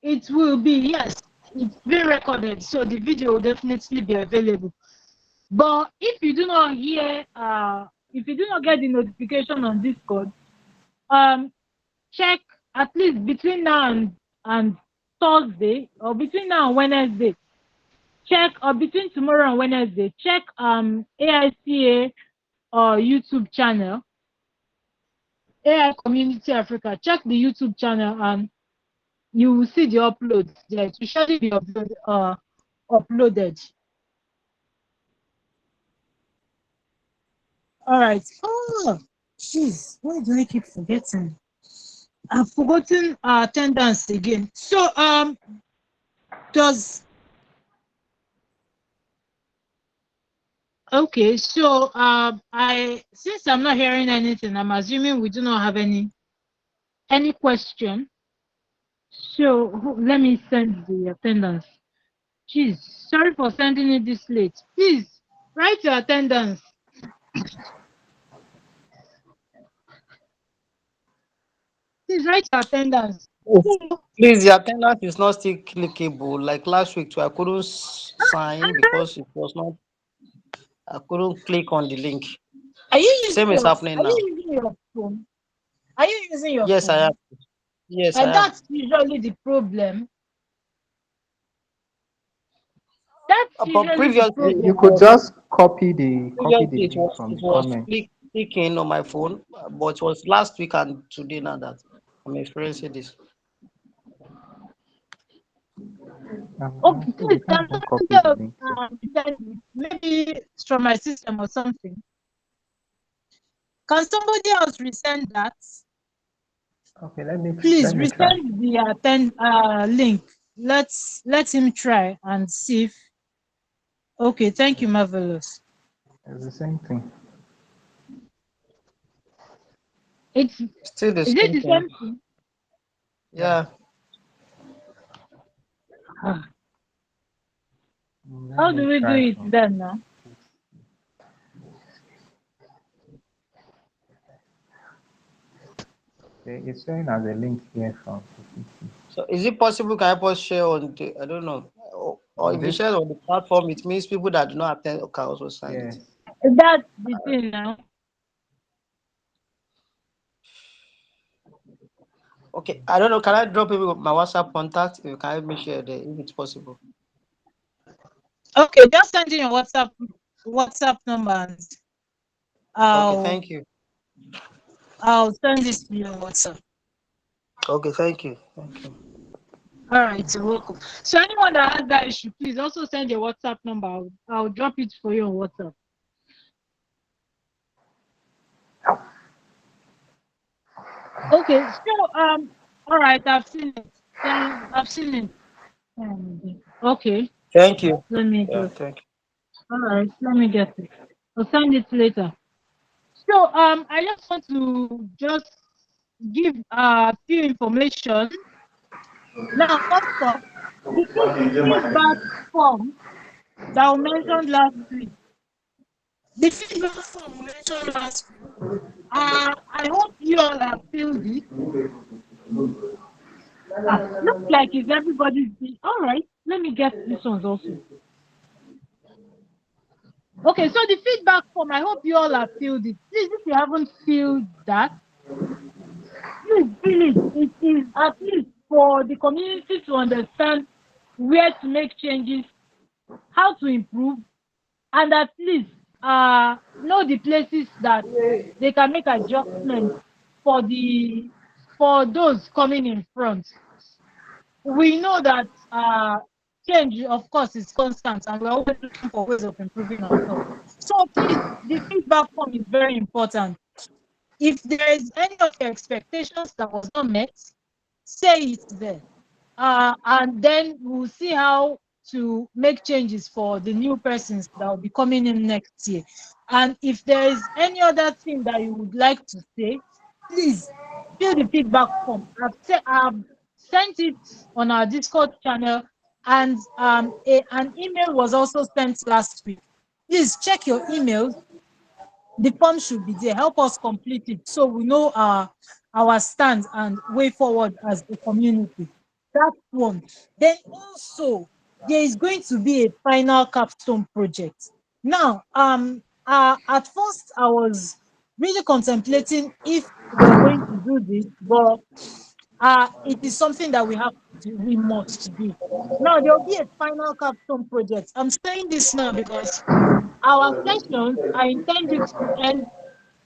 it will be, yes, it's being recorded, so the video will definitely be available. But if you do not hear if you do not get the notification on Discord, check at least between now and Thursday, or between now and Wednesday. Check, or between tomorrow and Wednesday, check AICA YouTube channel, AI Community Africa. Check the YouTube channel, and you will see the uploads there. It will surely be uploaded. All right. Oh, jeez, why do I keep forgetting? I've forgotten attendance again. So does okay. So I since I'm not hearing anything, I'm assuming we do not have any question. So let me send the attendance. Jeez, sorry for sending it this late. Please write your attendance. Please write your attendance. Please, the attendance is not still clickable. Like last week, too, I couldn't sign because it was not. I couldn't click on the link. Are you using Same is happening now. your phone? Are you using your Yes, I am. phone? Yes, I And am. that's usually the problem. That's But usually the previously, You it problem. could was just copy the link from it the was comment. clicking on my phone, but it was last week and today now that I'm experiencing this. Okay, You please can can even copy the someone link. So. send it? Maybe it's from my system or something. Can somebody else resend that? Okay, Please let me try. resend the link. Let him try and see if. Okay, thank you, Marvellous. It's the same thing. It's Still the is it same the thing. same thing? Yeah. Yeah. Let How me do we do try it from. then now? Okay, it's showing as a link here from. So is it possible? Can I post share on the? I don't know. Or On if you this, share on the platform, it means people that do not attend can also sign it. yes. That's the thing now. Okay, I don't know. Can I drop people my WhatsApp contact? If you can help me share there, if it's possible. Okay, just send in your WhatsApp number and Okay, I'll thank you. I'll send this to your WhatsApp. Okay, thank you. Thank you. All right, you're welcome. So anyone that has that issue, please also send your WhatsApp number. I'll drop it for you on WhatsApp. Okay, so all right, I've seen it. I've seen it. Okay, Thank you. let me Yeah, just. thank you. All right, let me get it. I'll send it later. So I just want to just give a few information. Now, first off, the feedback form that I mentioned last week. The feedback form mentioned last week. I hope you all have filled it. Looks like it's everybody's. All right, let me get this one also. Okay, so the feedback form, I hope you all have filled it. Please, if you haven't filled that, please fill it. It is at least for the community to understand where to make changes, how to improve, and at least know the places that they can make adjustments for those coming in front. We know that change, of course, is constant, and we're always looking for ways of improving ourselves. So please, the feedback form is very important. If there is any of your expectations that was not met, say it there. And then we'll see how to make changes for the new persons that will be coming in next year. And if there is any other thing that you would like to say, please fill the feedback form. I've sent it on our Discord channel, and an email was also sent last week. Please check your emails. The form should be there. Help us complete it so we know our stand and way forward as a community. That's one. Then also there is going to be a final capstone project. Now, at first I was really contemplating if we're going to do this, but it is something that we must do. Now there will be a final capstone project. I'm saying this now because our sessions are intended to end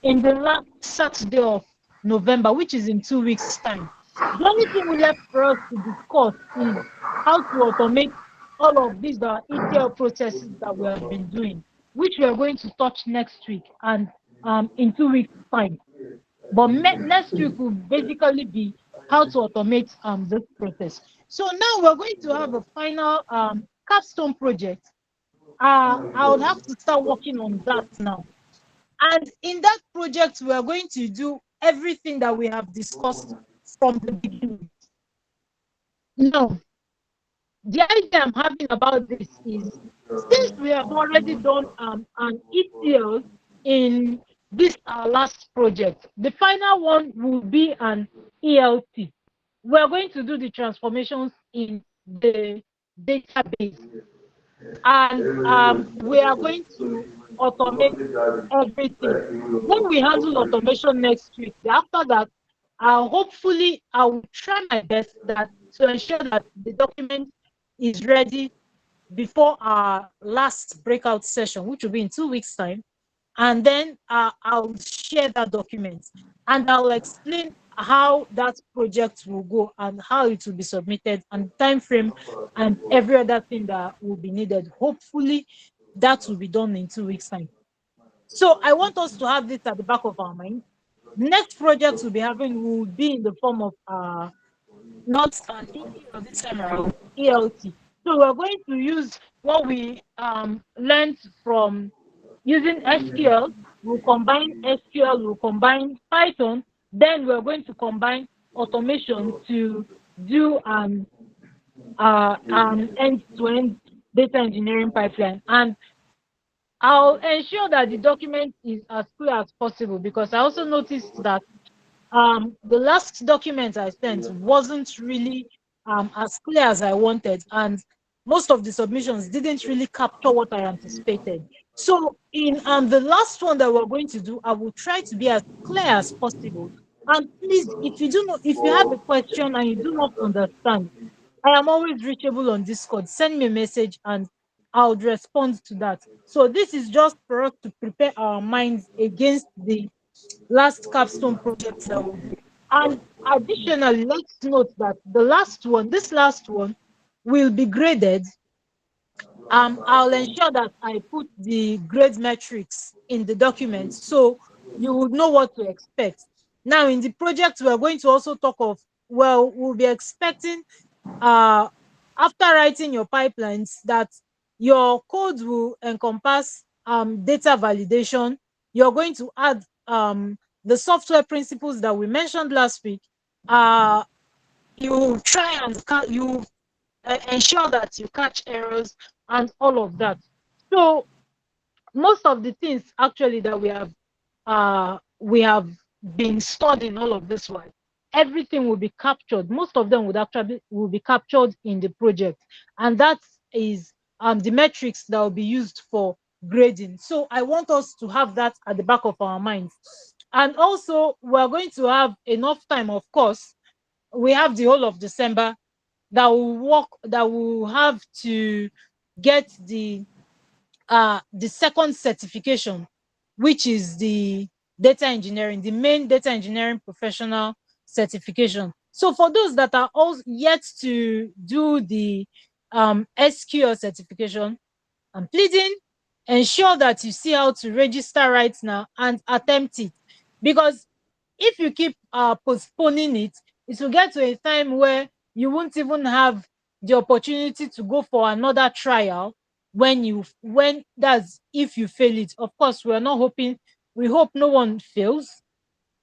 in the last Saturday of November, which is in 2 weeks' time. The only thing we left for us to discuss is how to automate all of these ETL processes that we have been doing, which we are going to touch next week and in 2 weeks' time. But next week will basically be how to automate this process. So now we're going to have a final capstone project. I would have to start working on that now. And in that project, we are going to do everything that we have discussed from the beginning. Now, the idea I'm having about this is, since we have already done an ETL in this last project, the final one will be an ELT. We're going to do the transformations in the database, and we are going to automate everything. When we handle automation next week, after that, hopefully I will try my best to ensure that the document is ready before our last breakout session, which will be in 2 weeks' time. And then I'll share that document and I'll explain how that project will go and how it will be submitted and time frame and every other thing that will be needed. Hopefully that will be done in 2 weeks' time. So I want us to have this at the back of our mind. Next project we'll be having will be in the form of not an ETL this time around, ELT. So we're going to use what we learned from using SQL. We'll combine SQL, we'll combine Python, then we're going to combine automation to do an end-to-end data engineering pipeline. And I'll ensure that the document is as clear as possible, because I also noticed that the last document I sent wasn't really as clear as I wanted, and most of the submissions didn't really capture what I anticipated. So in the last one that we're going to do, I will try to be as clear as possible. And please, if you have a question and you do not understand, I am always reachable on Discord. Send me a message and I'll respond to that. So this is just for us to prepare our minds against the last capstone project that will be. And additionally, let's note that this last one will be graded. I'll ensure that I put the grade metrics in the document so you would know what to expect. Now, in the project, we're going to also talk of, well, we'll be expecting after writing your pipelines that your code will encompass data validation. You're going to add the software principles that we mentioned last week. You try and you ensure that you catch errors and all of that. So most of the things actually that we have been studying all of this while, everything will be captured. Most of them would actually will be captured in the project, and that is the metrics that will be used for grading. So I want us to have that at the back of our minds. And also, we're going to have enough time, of course. We have the whole of December that will have to get the second certification, which is the main data engineering professional certification. So for those that are all yet to do the SQL certification, I'm pleading, ensure that you see how to register right now and attempt it. Because if you keep postponing it, it will get to a time where you won't even have the opportunity to go for another trial when that's if you fail it. Of course, we hope no one fails.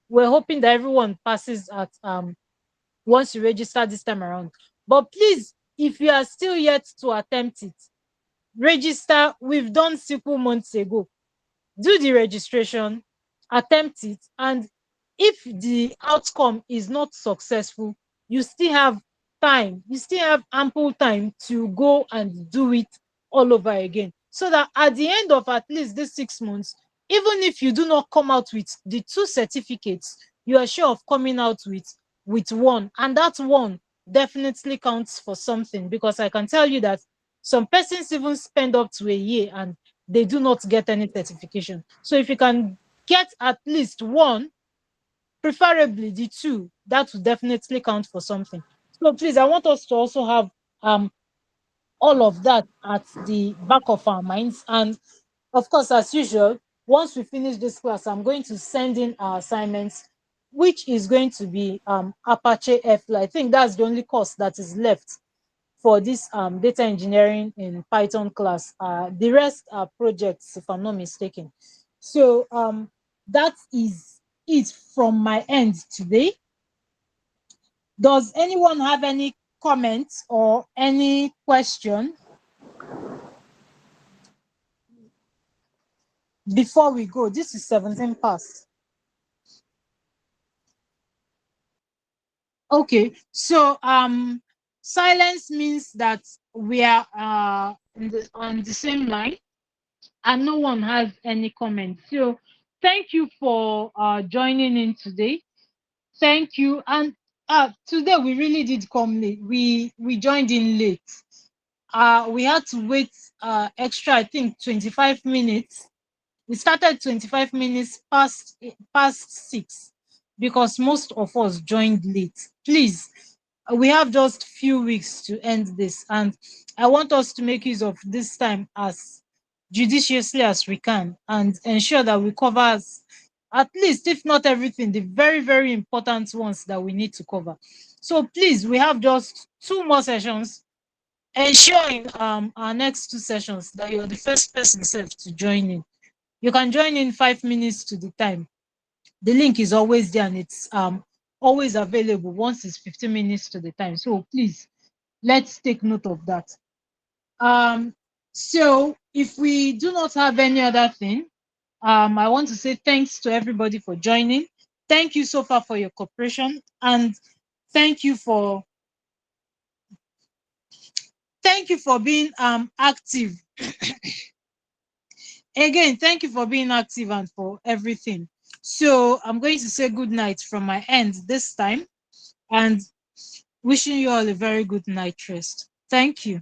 We're hoping that everyone passes at once you register this time around. But please, if you are still yet to attempt it, register. We've done SQL months ago. Do the registration, attempt it, and if the outcome is not successful, you still have time. You still have ample time to go and do it all over again. So that at the end of at least these 6 months, even if you do not come out with the 2 certificates, you are sure of coming out with one. And that one definitely counts for something, because I can tell you that some persons even spend up to a year and they do not get any certification. So if you can get at least one, preferably the two. That will definitely count for something. So please, I want us to also have um all of that at the back of our minds. And of course, as usual, once we finish this class, I'm going to send in our assignments, which is going to be Apache Airflow. I think that's the only course that is left for this data engineering in Python class. The rest are projects, if I'm not mistaken. So that is it from my end today. Does anyone have any comments or any question before we go? This is 17 past. Okay, so silence means that we are on the same line and no one has any comments. So thank you for joining in today. Thank you. And today we really did come late. We joined in late. We had to wait extra, I think, 25 minutes. We started 25 minutes past 6 because most of us joined late. Please, we have just few weeks to end this, and I want us to make use of this time as judiciously as we can and ensure that we cover at least, if not everything, the very, very important ones that we need to cover. So please, we have just two more sessions. Ensure in our next two sessions that you're the first person self to join in. You can join in 5 minutes to the time. The link is always there and it's always available once it's 15 minutes to the time. So please, let's take note of that. So if we do not have any other thing, I want to say thanks to everybody for joining. Thank you so far for your cooperation, and thank you for being active. Again, thank you for being active and for everything. So I'm going to say good night from my end this time, and wishing you all a very good night rest. Thank you.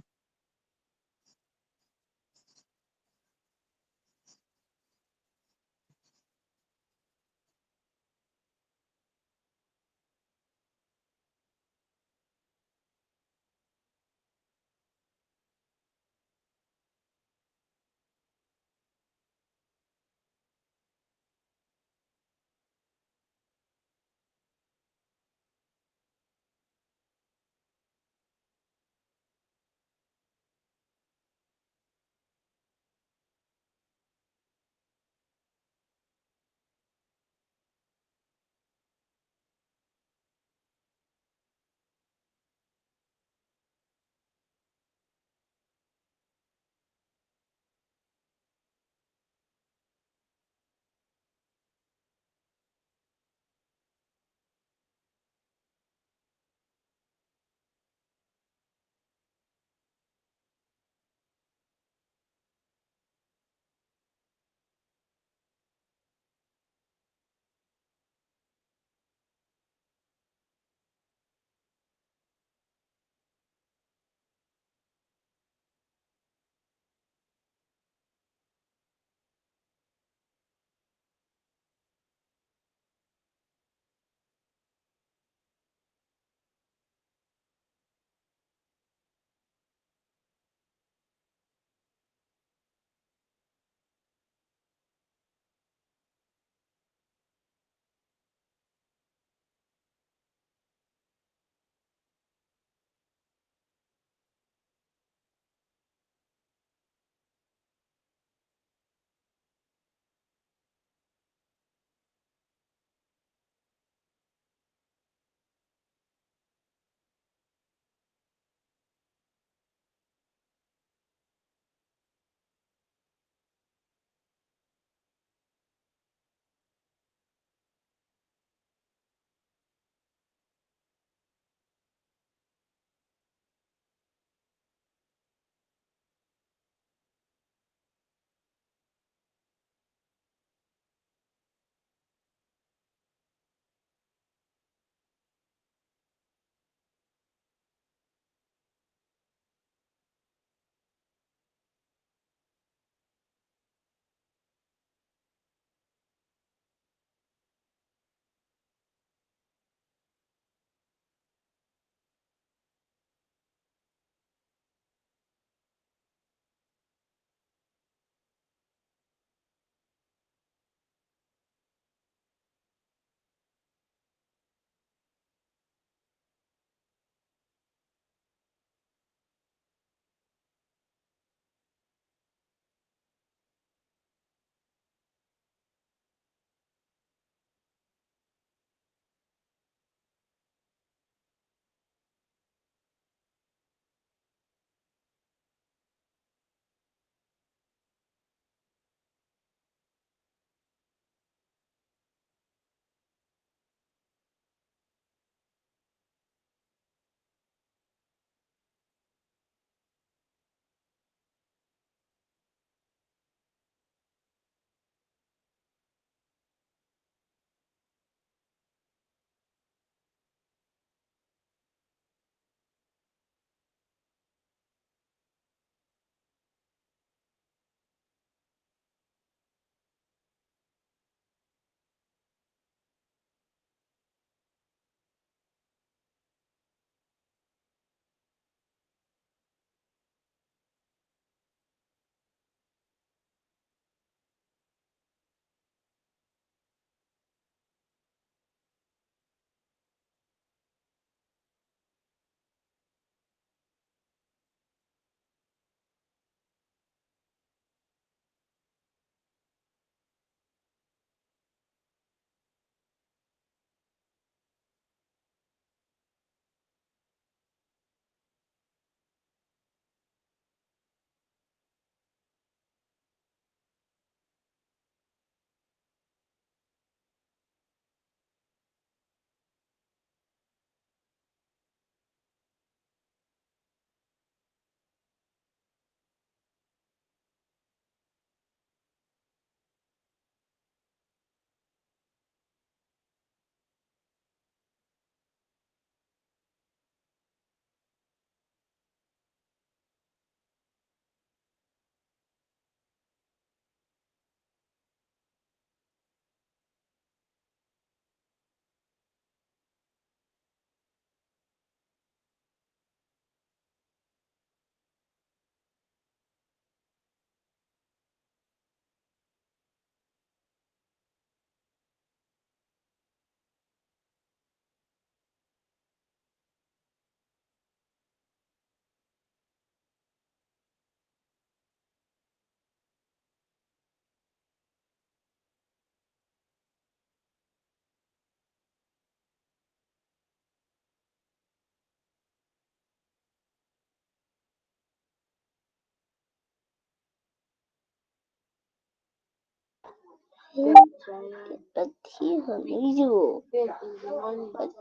But he's unusual. But